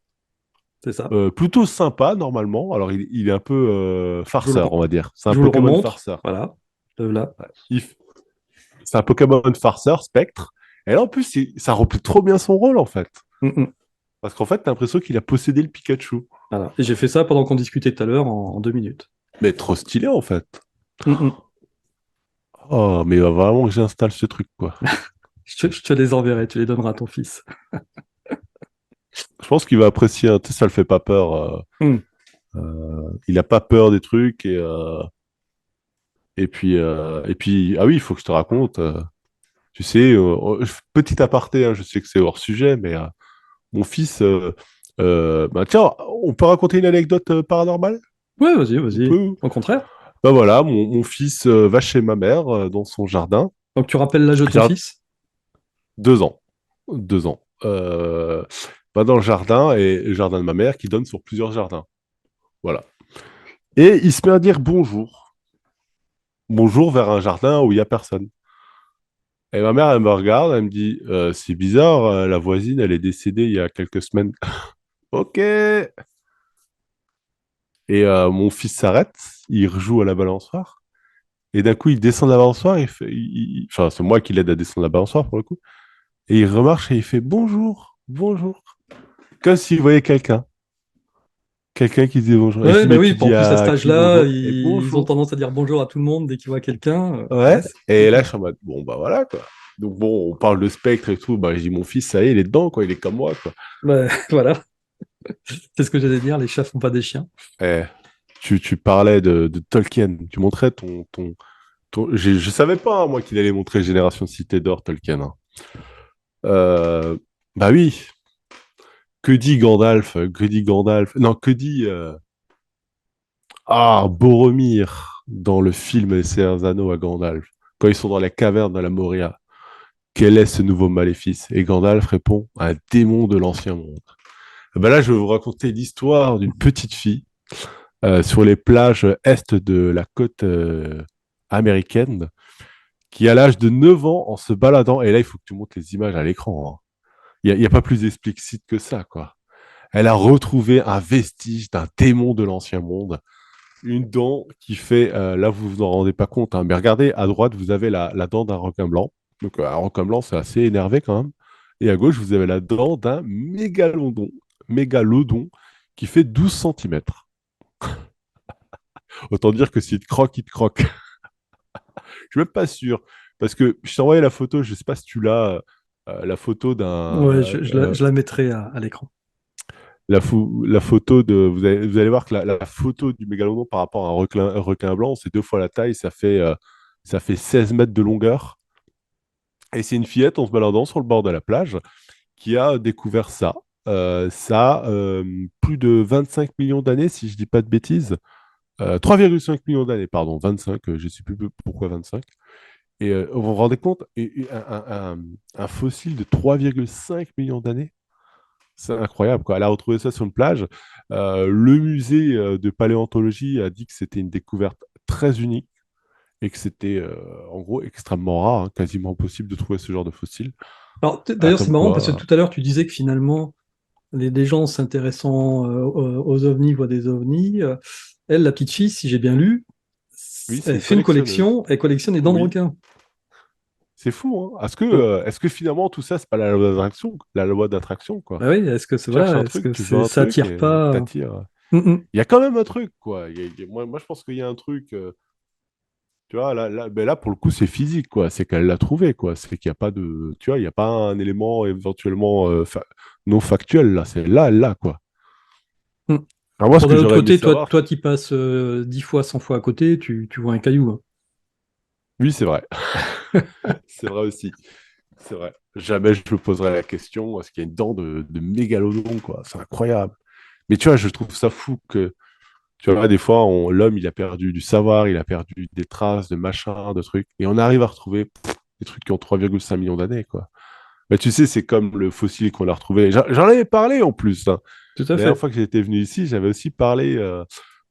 Speaker 1: C'est ça.
Speaker 2: Plutôt sympa, normalement. Alors, il est un peu
Speaker 1: Je vous le,
Speaker 2: farceur, on va dire. C'est un
Speaker 1: je vous le
Speaker 2: Pokémon
Speaker 1: remontre.
Speaker 2: farceur.
Speaker 1: Voilà. Là.
Speaker 2: Ouais. C'est un Pokémon farceur, spectre. Et là, en plus, ça remplit trop bien son rôle, en fait.
Speaker 1: Mm.
Speaker 2: Parce qu'en fait, t'as l'impression qu'il a possédé le Pikachu.
Speaker 1: Voilà. Et j'ai fait ça pendant qu'on discutait tout à l'heure en 2 minutes.
Speaker 2: Mais trop stylé, en fait.
Speaker 1: Mm.
Speaker 2: Oh, mais il va vraiment que j'installe ce truc, quoi.
Speaker 1: Je te les enverrai, tu les donneras à ton fils.
Speaker 2: Je pense qu'il va apprécier, hein. Tu sais, ça le fait pas peur.
Speaker 1: Mm.
Speaker 2: Il a pas peur des trucs. Et puis, ah oui, il faut que je te raconte. Tu sais, petit aparté, hein, je sais que c'est hors sujet, mais mon fils, Bah tiens, on peut raconter une anecdote paranormale?
Speaker 1: Ouais, vas-y,
Speaker 2: On
Speaker 1: vas-y.
Speaker 2: peut?
Speaker 1: Au contraire.
Speaker 2: Bah voilà, mon fils va chez ma mère dans son jardin.
Speaker 1: Donc, tu rappelles l'âge de ton
Speaker 2: Jar-
Speaker 1: fils?
Speaker 2: 2 ans. 2 ans. Va dans le jardin, et le jardin de ma mère qui donne sur plusieurs jardins. Voilà. Et il se met à dire bonjour. Bonjour vers un jardin où il n'y a personne. Et ma mère, elle me regarde, elle me dit, c'est bizarre, la voisine, elle est décédée il y a quelques semaines. Ok. Et mon fils s'arrête, il rejoue à la balançoire. Et d'un coup, il descend de la balançoire. Enfin, c'est moi qui l'aide à descendre de la balançoire pour le coup. Et il remarche et il fait bonjour, bonjour. Comme s'il voyait quelqu'un. Quelqu'un qui disait bonjour. Et je
Speaker 1: Ouais,
Speaker 2: dis,
Speaker 1: bah
Speaker 2: mais
Speaker 1: oui,
Speaker 2: tu
Speaker 1: en
Speaker 2: dis
Speaker 1: plus à cet
Speaker 2: à qui
Speaker 1: âge-là,
Speaker 2: bonjour? Et
Speaker 1: ils ont
Speaker 2: bonjour.
Speaker 1: tendance à dire bonjour à tout le monde dès qu'ils voient quelqu'un.
Speaker 2: Ouais.
Speaker 1: Ouais,
Speaker 2: Et là, je suis en mode, bon, bah voilà, quoi. Donc bon, on parle de spectre et tout. Bah, je dis, mon fils, ça y est, il est dedans, quoi. Il est comme moi, quoi.
Speaker 1: bah, voilà, c'est ce que j'allais dire, les chats font pas des chiens.
Speaker 2: Eh, tu parlais de Tolkien. Tu montrais je savais pas, hein, moi, qu'il allait montrer Génération Cité d'Or, Tolkien, hein. Euh, Bah oui. Que dit Gandalf? Que dit Gandalf? Non, que dit Boromir dans le film Les Seigneurs des Anneaux à Gandalf, quand ils sont dans la caverne de la Moria? Quel est ce nouveau maléfice? Et Gandalf répond, un démon de l'ancien monde. Et ben là, je vais vous raconter l'histoire d'une petite fille sur les plages est de la côte américaine, qui à l'âge de 9 ans, en se baladant, et là, il faut que tu montes les images à l'écran, hein. Il y a pas plus explicite que ça, quoi. Elle a retrouvé un vestige d'un démon de l'ancien monde. Une dent qui fait, là vous vous en rendez pas compte, hein, mais regardez, à droite, vous avez la dent d'un requin blanc. Donc un requin blanc, c'est assez énervé quand même. Et à gauche, vous avez la dent d'un mégalodon qui fait 12 centimètres. Autant dire que s'il te croque, il te croque. Je suis même pas sûr. Parce que je t'ai envoyé la photo, je sais pas si tu l'as, la photo
Speaker 1: Ouais, je la mettrai à l'écran.
Speaker 2: la photo de. Vous allez voir que la photo du mégalodon par rapport à un requin blanc, c'est 2 fois la taille, ça fait 16 mètres de longueur. Et c'est une fillette en se baladant sur le bord de la plage qui a découvert ça. Ça a plus de 25 millions d'années, si je dis pas de bêtises. 3,5 millions d'années, pardon, 25, je ne sais plus pourquoi 25. Et vous vous rendez compte, un fossile de 3,5 millions d'années, c'est incroyable, quoi. Elle a retrouvé ça sur une plage. Le musée de paléontologie a dit que c'était une découverte très unique et que c'était en gros extrêmement rare, hein, quasiment impossible de trouver ce genre de fossile.
Speaker 1: Alors,
Speaker 2: Ah,
Speaker 1: d'ailleurs, c'est
Speaker 2: comme
Speaker 1: marrant parce que
Speaker 2: quoi.
Speaker 1: tout à l'heure, tu disais que finalement, les gens s'intéressant aux ovnis voient des ovnis. Elle, la petite fille, si j'ai bien lu,
Speaker 2: Oui, c'est
Speaker 1: elle
Speaker 2: une
Speaker 1: fait une
Speaker 2: collectionneuse.
Speaker 1: collection, elle collectionne les dents de
Speaker 2: Oui,
Speaker 1: requin.
Speaker 2: c'est fou, hein.
Speaker 1: Donc,
Speaker 2: Est-ce que finalement tout ça, c'est pas la loi d'attraction, quoi.
Speaker 1: bah oui, est-ce que c'est
Speaker 2: Tu cherches
Speaker 1: voilà,
Speaker 2: un
Speaker 1: est-ce
Speaker 2: truc,
Speaker 1: que
Speaker 2: tu veux un
Speaker 1: ça
Speaker 2: truc
Speaker 1: attire
Speaker 2: et
Speaker 1: pas?
Speaker 2: t'attires.
Speaker 1: Mm, mm.
Speaker 2: Il y a quand même un truc, quoi. Moi, je pense qu'il y a un truc. Tu vois, ben là, pour le coup, c'est physique, quoi. C'est qu'elle l'a trouvé, quoi. C'est qu'il n'y a pas de. Tu vois, il n'y a pas un élément éventuellement non factuel, là. C'est là, elle l'a, quoi.
Speaker 1: Mm.
Speaker 2: Alors, moi, ce
Speaker 1: Bon,
Speaker 2: que
Speaker 1: d'un autre
Speaker 2: j'aurais aimé
Speaker 1: côté, toi,
Speaker 2: savoir.
Speaker 1: toi, qui passes 10 fois, 100 fois à côté, tu vois un caillou, hein.
Speaker 2: Oui, c'est vrai. C'est vrai aussi. C'est vrai. Jamais je me poserais la question, est-ce qu'il y a une dent de mégalodon, quoi. C'est incroyable. Mais tu vois, je trouve ça fou que, tu vois, des fois, l'homme, il a perdu du savoir, il a perdu des traces de machin, de trucs, et on arrive à retrouver des trucs qui ont 3,5 millions d'années, quoi. Mais tu sais, c'est comme le fossile qu'on a retrouvé. J'en avais parlé en plus, hein.
Speaker 1: Tout à
Speaker 2: La dernière
Speaker 1: fait.
Speaker 2: fois que j'étais venu ici, j'avais aussi parlé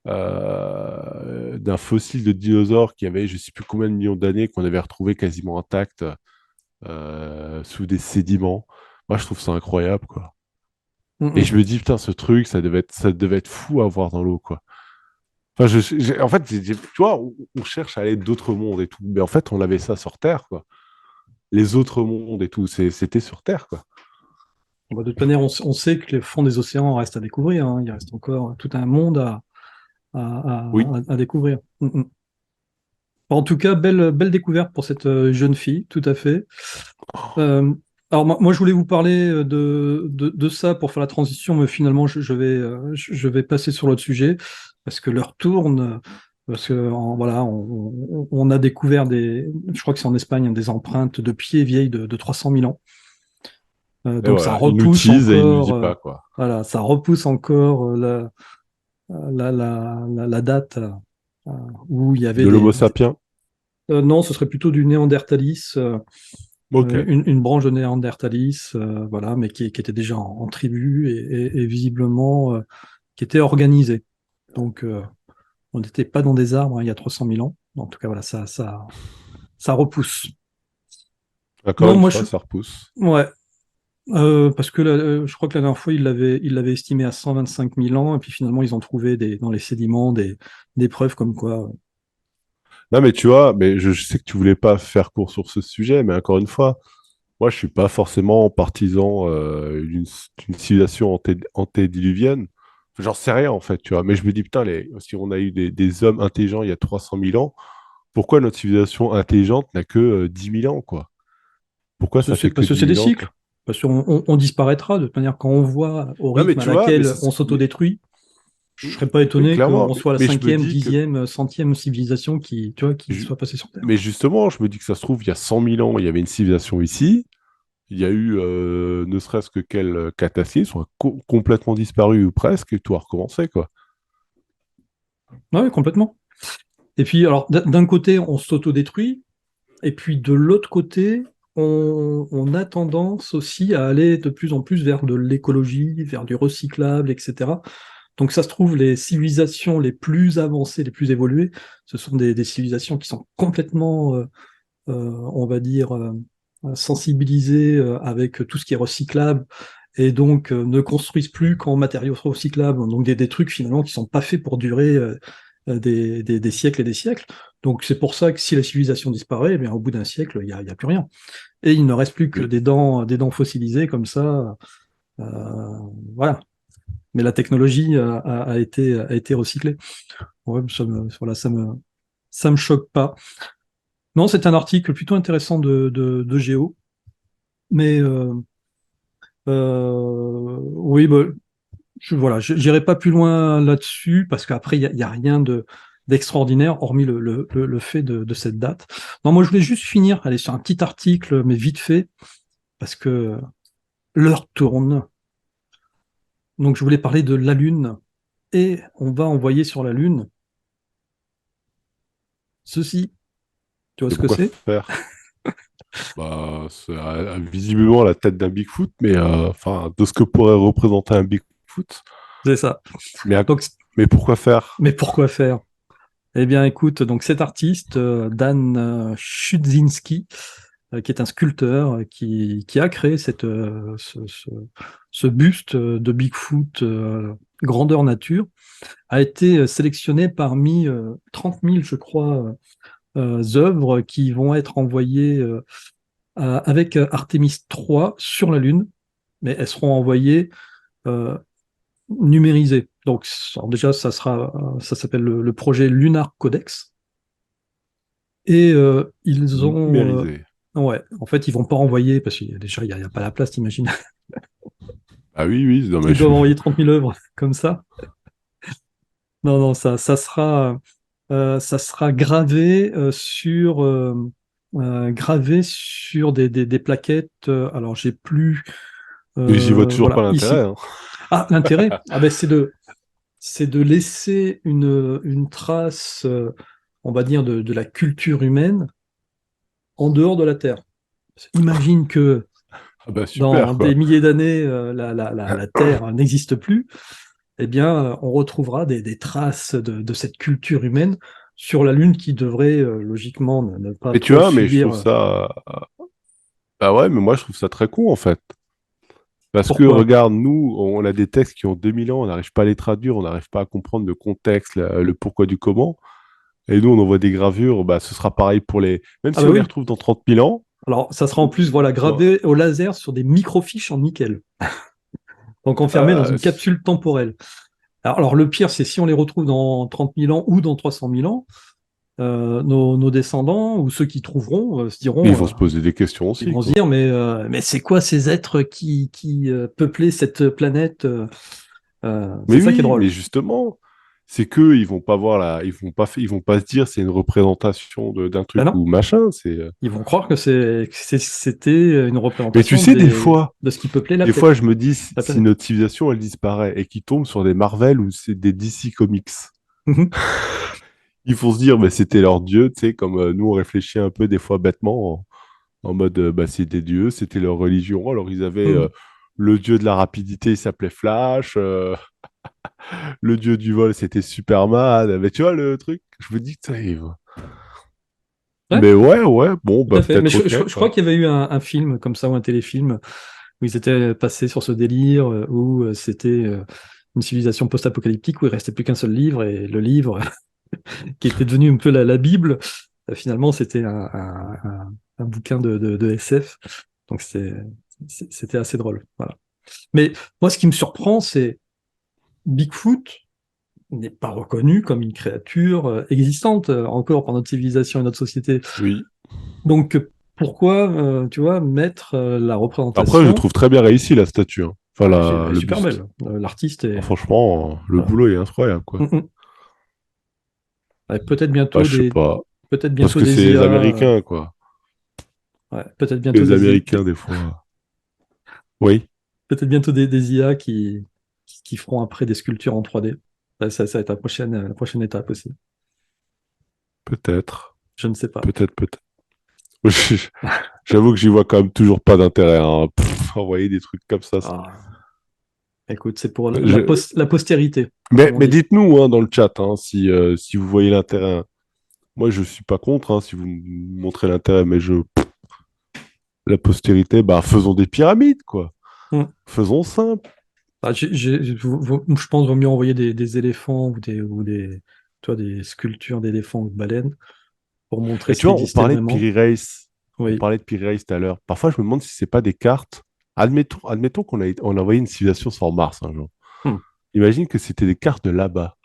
Speaker 2: d'un fossile de dinosaure qui avait je ne sais plus combien de millions d'années, qu'on avait retrouvé quasiment intact sous des sédiments. Moi, je trouve ça incroyable, quoi.
Speaker 1: Mm,
Speaker 2: Et
Speaker 1: mm.
Speaker 2: je me dis, putain, ce truc, ça devait être fou à voir dans l'eau, quoi. Enfin, en fait, tu vois, on cherche à aller d'autres mondes et tout, mais en fait, on avait ça sur Terre, quoi. Les autres mondes et tout, c'était sur Terre, quoi.
Speaker 1: Bon, de toute manière, on sait que le fond des océans reste à découvrir, hein. Il reste encore tout un monde
Speaker 2: Oui.
Speaker 1: à découvrir. Mm, mm. En tout cas, belle découverte pour cette jeune fille, tout à fait. Euh, alors moi, je voulais vous parler de ça pour faire la transition, mais finalement, je vais passer sur l'autre sujet parce que l'heure tourne. Parce que voilà, on a découvert je crois que c'est en Espagne, hein, des empreintes de pieds vieilles de 300 000 ans.
Speaker 2: Et
Speaker 1: Donc ça
Speaker 2: voilà, il nous
Speaker 1: repousse
Speaker 2: tease et il nous
Speaker 1: encore,
Speaker 2: dit pas, quoi.
Speaker 1: voilà, ça repousse encore la date où il y avait
Speaker 2: De l'Homo sapiens.
Speaker 1: non, ce serait plutôt du Néandertalis,
Speaker 2: Ok.
Speaker 1: une branche de Néandertalis, voilà, mais qui était déjà en tribu et visiblement qui était organisée. Donc on n'était pas dans des arbres, hein, il y a 300 000 ans. En tout cas, voilà, ça repousse.
Speaker 2: Encore
Speaker 1: Non,
Speaker 2: une
Speaker 1: moi
Speaker 2: fois,
Speaker 1: je,
Speaker 2: ça repousse.
Speaker 1: ouais, parce que je crois que la dernière fois, il l'avait estimé à 125 000 ans, et puis finalement, ils ont trouvé dans les sédiments des preuves comme quoi.
Speaker 2: Non, mais tu vois, mais je sais que tu voulais pas faire court sur ce sujet, mais encore une fois, moi, je suis pas forcément partisan d'une civilisation antédiluvienne. J'en sais rien, en fait, tu vois. Mais je me dis, putain, si on a eu des hommes intelligents il y a 300 000 ans, pourquoi notre civilisation intelligente n'a que 10 000 ans, quoi? Pourquoi ça fait que
Speaker 1: Parce que
Speaker 2: 10
Speaker 1: c'est des
Speaker 2: 000 ans,
Speaker 1: cycles.
Speaker 2: quoi?
Speaker 1: Parce qu'on disparaîtra de toute manière quand on voit au
Speaker 2: Non, mais
Speaker 1: rythme à
Speaker 2: tu vois,
Speaker 1: laquelle on s'autodétruit. Je ne serais pas
Speaker 2: oui,
Speaker 1: étonné
Speaker 2: clairement,
Speaker 1: qu'on soit la
Speaker 2: mais je me
Speaker 1: cinquième,
Speaker 2: dis que,
Speaker 1: dixième, centième civilisation qui
Speaker 2: ju-
Speaker 1: soit passée sur Terre.
Speaker 2: mais justement, je me dis que ça se trouve, il y a 100 000 ans, il y avait une civilisation ici. Il y a eu ne serait-ce que quel cataclysme, soit complètement disparu ou presque, et tout a recommencé, quoi.
Speaker 1: Oui, complètement. Et puis, alors, d'un côté, on s'autodétruit, et puis de l'autre côté, on a tendance aussi à aller de plus en plus vers de l'écologie, vers du recyclable, etc. Donc, ça se trouve, les civilisations les plus avancées, les plus évoluées, ce sont des civilisations qui sont complètement on va dire, sensibilisés avec tout ce qui est recyclable et donc ne construisent plus qu'en matériaux recyclables, donc des trucs finalement qui sont pas faits pour durer des siècles et des siècles. Donc c'est pour ça que si la civilisation disparaît, eh bien, au bout d'un siècle, il y a plus rien. Et il ne reste plus que
Speaker 2: Oui.
Speaker 1: des dents fossilisées comme ça. euh, voilà. Mais la technologie a été recyclée. Ouais, voilà, ça me choque pas. Non, c'est un article plutôt intéressant de Géo. Mais oui, bah, voilà, j'irai pas plus loin là-dessus parce qu'après, il y a rien d'extraordinaire, hormis le fait de cette date. Non, moi, je voulais juste finir, aller sur un petit article, mais vite fait, parce que l'heure tourne. Donc, je voulais parler de la Lune. Et on va envoyer sur la Lune ceci. Tu vois
Speaker 2: Et
Speaker 1: ce que
Speaker 2: pourquoi
Speaker 1: c'est?
Speaker 2: faire? Bah, c'est visiblement la tête d'un Bigfoot, mais enfin, de ce que pourrait représenter un Bigfoot.
Speaker 1: C'est ça.
Speaker 2: Mais,
Speaker 1: Donc,
Speaker 2: mais pourquoi faire?
Speaker 1: mais pourquoi faire? Eh bien, écoute, donc cet artiste, Dan Chudzinski, qui est un sculpteur qui a créé ce buste de Bigfoot grandeur nature, a été sélectionné parmi 30 000, je crois, œuvres qui vont être envoyées avec Artemis 3 sur la Lune, mais elles seront envoyées euh, numérisées. Donc, alors déjà, ça s'appelle le projet Lunar Codex. Et ils ont.
Speaker 2: Numérisé.
Speaker 1: Ouais, en fait, ils vont pas envoyer, parce qu'il y a déjà, il y a pas la place, t'imagines.
Speaker 2: Ah oui, oui, non, mais
Speaker 1: Ils doivent envoyer 30 000 œuvres comme ça. Non, non, ça sera gravé sur des plaquettes. Alors, j'ai plus.
Speaker 2: mais j'y vois toujours pas
Speaker 1: Voilà,
Speaker 2: l'intérêt,
Speaker 1: ici.
Speaker 2: hein.
Speaker 1: Ah, l'intérêt, ah ben, c'est de laisser une trace, on va dire, de la culture humaine en dehors de la Terre. Imagine que
Speaker 2: Ah bah
Speaker 1: dans
Speaker 2: super,
Speaker 1: des
Speaker 2: quoi.
Speaker 1: milliers d'années, la Terre n'existe plus, eh bien, on retrouvera des traces de cette culture humaine sur la Lune qui devrait logiquement ne pas
Speaker 2: Mais tu
Speaker 1: trop
Speaker 2: vois, mais je trouve
Speaker 1: subir.
Speaker 2: ça. Bah ouais, mais moi je trouve ça très con en fait. Parce que
Speaker 1: Pourquoi?
Speaker 2: regarde, nous, on a des textes qui ont 2000 ans, on n'arrive pas à les traduire, on n'arrive pas à comprendre le contexte, le pourquoi du comment. Et nous, on envoie des gravures, bah, ce sera pareil pour les. Même
Speaker 1: Ah
Speaker 2: si
Speaker 1: bah
Speaker 2: on les
Speaker 1: oui.
Speaker 2: retrouve dans 30 000 ans,
Speaker 1: Alors, ça sera en plus voilà,
Speaker 2: dans-
Speaker 1: gravé au laser sur des microfiches en nickel, donc enfermé dans
Speaker 2: euh,
Speaker 1: une capsule temporelle. Alors, le pire, c'est si on les retrouve dans 30 000 ans ou dans 300 000 ans, nos descendants ou ceux qui trouveront se
Speaker 2: mais ils
Speaker 1: diront,
Speaker 2: vont se poser des questions
Speaker 1: ils
Speaker 2: aussi,
Speaker 1: vont se
Speaker 2: quoi.
Speaker 1: dire, mais c'est quoi ces êtres qui peuplaient cette planète c'est
Speaker 2: Mais
Speaker 1: ça qui est
Speaker 2: oui,
Speaker 1: drôle.
Speaker 2: mais justement, c'est que ils vont pas voir ils vont pas se dire c'est une représentation d'un
Speaker 1: Ben
Speaker 2: truc
Speaker 1: non,
Speaker 2: ou machin.
Speaker 1: ils vont croire que c'était une
Speaker 2: Mais tu
Speaker 1: représentation
Speaker 2: sais,
Speaker 1: de ce qui peuplait
Speaker 2: des fois, je me dis
Speaker 1: la
Speaker 2: si
Speaker 1: planète.
Speaker 2: notre civilisation elle disparaît et qu'ils tombent sur des Marvel ou c'est des DC Comics,
Speaker 1: Mhm.
Speaker 2: ils vont se dire mais c'était leur dieu, tu sais, comme nous on réfléchit un peu des fois bêtement en mode bah, c'est des dieux, c'était leur religion. Alors ils avaient
Speaker 1: Mhm.
Speaker 2: le dieu de la rapidité, il s'appelait Flash. Le dieu du vol, c'était Superman. Mais tu vois le truc? Je me dis que ça arrive.
Speaker 1: Ouais,
Speaker 2: Mais ouais, bon,
Speaker 1: tout
Speaker 2: bah
Speaker 1: à fait. Mais
Speaker 2: peut-être ok,
Speaker 1: je crois
Speaker 2: quoi.
Speaker 1: qu'il y avait eu un film comme ça, ou un téléfilm, où ils étaient passés sur ce délire, où c'était une civilisation post-apocalyptique, où il restait plus qu'un seul livre, et le livre, qui était devenu un peu la Bible, finalement, c'était un bouquin de SF. Donc c'était assez drôle. Voilà. Mais moi, ce qui me surprend, c'est Bigfoot n'est pas reconnu comme une créature existante encore par notre civilisation et notre société.
Speaker 2: Oui.
Speaker 1: Donc pourquoi, tu vois, mettre la
Speaker 2: Après, je
Speaker 1: représentation.
Speaker 2: trouve très bien réussi la statue, hein. Enfin,
Speaker 1: Elle est
Speaker 2: le
Speaker 1: super
Speaker 2: buste.
Speaker 1: belle. L'artiste
Speaker 2: Ah,
Speaker 1: est.
Speaker 2: franchement, le
Speaker 1: Voilà.
Speaker 2: boulot est incroyable,
Speaker 1: Mm,
Speaker 2: quoi.
Speaker 1: mm. Ouais,
Speaker 2: Bah, je sais pas.
Speaker 1: peut-être
Speaker 2: Parce
Speaker 1: bientôt
Speaker 2: que c'est
Speaker 1: des
Speaker 2: les
Speaker 1: IA.
Speaker 2: Américains, quoi.
Speaker 1: Ouais, peut-être bientôt
Speaker 2: Les Américains, des fois. Oui,
Speaker 1: peut-être bientôt des IA qui feront après des sculptures en 3D. Ça va être la prochaine étape aussi.
Speaker 2: peut-être.
Speaker 1: Je ne sais pas.
Speaker 2: Peut-être. J'avoue que j'y vois quand même toujours pas d'intérêt, hein. Envoyer des trucs comme ça.
Speaker 1: Ah, écoute, c'est pour
Speaker 2: Je-
Speaker 1: la postérité, comme on
Speaker 2: Mais
Speaker 1: dit.
Speaker 2: dites-nous hein, dans le chat hein, si vous voyez l'intérêt. Moi, je suis pas contre hein, si vous me montrez l'intérêt, mais la postérité, bah, faisons des pyramides, quoi.
Speaker 1: Mm.
Speaker 2: Faisons simple.
Speaker 1: Ah, je pense qu'il vaut mieux envoyer des éléphants tu vois, des sculptures d'éléphants ou de baleines pour montrer
Speaker 2: Et
Speaker 1: ce
Speaker 2: tu
Speaker 1: qui
Speaker 2: vois, on
Speaker 1: existait
Speaker 2: parlait de
Speaker 1: vraiment.
Speaker 2: Piri Race. On
Speaker 1: Oui.
Speaker 2: parlait de Piri Race tout à l'heure. Parfois, je me demande si c'est pas des cartes. Admettons on a envoyé une civilisation sur Mars un jour.
Speaker 1: Hmm.
Speaker 2: Imagine que c'était des cartes de là-bas.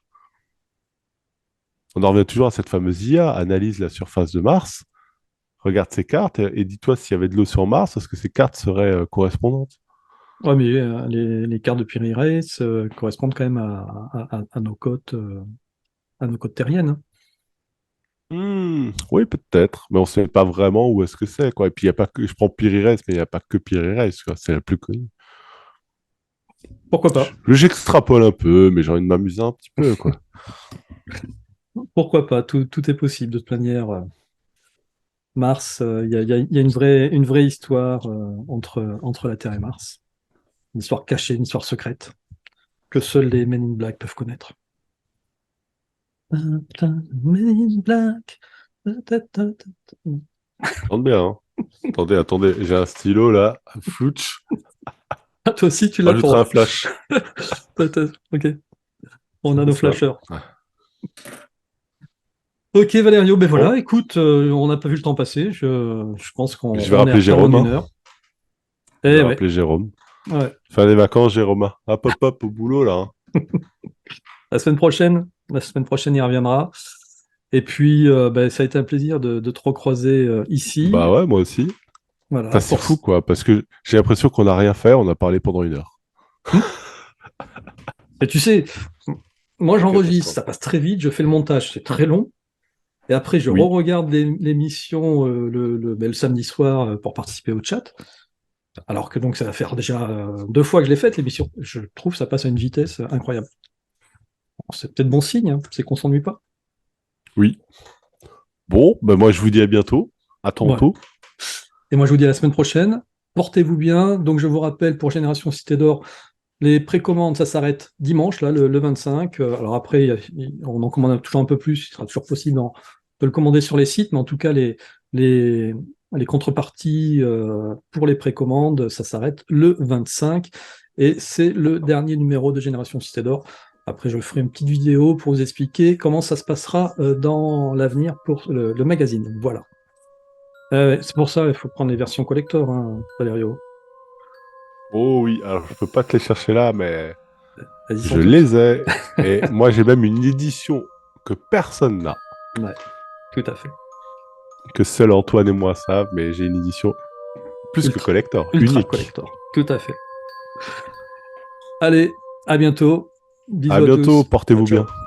Speaker 2: On en revient toujours à cette fameuse IA, analyse la surface de Mars, regarde ces cartes et dis-toi s'il y avait de l'eau sur Mars, est-ce que ces cartes seraient correspondantes?
Speaker 1: Ouais, mais les cartes de Piri Reis correspondent quand même à nos côtes terriennes, hein.
Speaker 2: Oui, peut-être, mais on ne sait pas vraiment où est-ce que c'est, quoi. Et puis, il y a pas que, je prends Piri Reis, mais il n'y a pas que Piri Reis, quoi. C'est la plus connue.
Speaker 1: Pourquoi pas?
Speaker 2: J'extrapole un peu, mais j'ai envie de m'amuser un petit peu, quoi.
Speaker 1: Pourquoi pas? Tout est possible de toute manière. Mars, il y a une vraie histoire entre la Terre et Mars. Une histoire cachée, une histoire secrète, que seuls les Men in Black peuvent connaître. Men in Black.
Speaker 2: Tente bien, hein. Attendez, j'ai un stylo là, flouch.
Speaker 1: Ah, toi aussi, tu l'as
Speaker 2: Rajouterai
Speaker 1: pour.
Speaker 2: un flash.
Speaker 1: Ok, on a
Speaker 2: Comme
Speaker 1: nos
Speaker 2: ça.
Speaker 1: flashers. Ok, Valério, ben
Speaker 2: Bon,
Speaker 1: voilà, écoute, on n'a pas vu le temps passer. Je pense qu'on
Speaker 2: je vais
Speaker 1: on est à
Speaker 2: rappeler
Speaker 1: pas loin
Speaker 2: Jérôme,
Speaker 1: d'une
Speaker 2: hein.
Speaker 1: heure.
Speaker 2: Je vais
Speaker 1: Eh ouais,
Speaker 2: rappeler Jérôme.
Speaker 1: ouais.
Speaker 2: Fin des vacances, Jérôme. Hop, au boulot là, hein.
Speaker 1: La semaine prochaine, il reviendra. Et puis, ben, ça a été un plaisir de te recroiser ici.
Speaker 2: Bah ouais, moi aussi.
Speaker 1: Voilà,
Speaker 2: Enfin, c'est fou, quoi, parce que j'ai l'impression qu'on n'a rien fait, on a parlé pendant 1 heure.
Speaker 1: Hmm. Et tu sais, moi
Speaker 2: Quelle
Speaker 1: j'enregistre,
Speaker 2: catastrophe.
Speaker 1: ça passe très vite, je fais le montage, c'est très long. Et après, je
Speaker 2: Oui.
Speaker 1: re-regarde l'émission ben, le samedi soir pour participer au chat. Alors que donc ça va faire déjà 2 fois que je l'ai faite, l'émission. Je trouve que ça passe à une vitesse incroyable. Bon, c'est peut-être bon signe, hein, c'est qu'on s'ennuie pas.
Speaker 2: Oui. Bon, bah moi je vous dis à bientôt. À
Speaker 1: Ouais.
Speaker 2: tantôt.
Speaker 1: Et moi je vous dis à la semaine prochaine. Portez-vous bien. Donc je vous rappelle pour Génération Cité d'Or, les précommandes, ça s'arrête dimanche, là, le 25. Alors après, on en commande toujours un peu plus. Il sera toujours possible de le commander sur les sites, mais en tout cas, les, les contreparties pour les précommandes, ça s'arrête le 25. Et c'est le dernier numéro de Génération Cité d'Or. Après, je ferai une petite vidéo pour vous expliquer comment ça se passera dans l'avenir pour le magazine. Voilà. C'est pour ça, il faut prendre les versions collector, hein, Valerio.
Speaker 2: Oh oui, alors je peux pas te les chercher là, mais
Speaker 1: Elles y sont
Speaker 2: je
Speaker 1: toutes.
Speaker 2: les ai. Et moi j'ai même une édition que personne n'a,
Speaker 1: Ouais, tout à fait.
Speaker 2: que seul Antoine et moi savent, mais j'ai une édition plus que
Speaker 1: Ultra,
Speaker 2: collector,
Speaker 1: ultra
Speaker 2: unique.
Speaker 1: collector. Tout à fait. Allez, à bientôt.
Speaker 2: À
Speaker 1: Bisous à
Speaker 2: bientôt,
Speaker 1: tous. Ciao,
Speaker 2: portez-vous bien.
Speaker 1: ciao.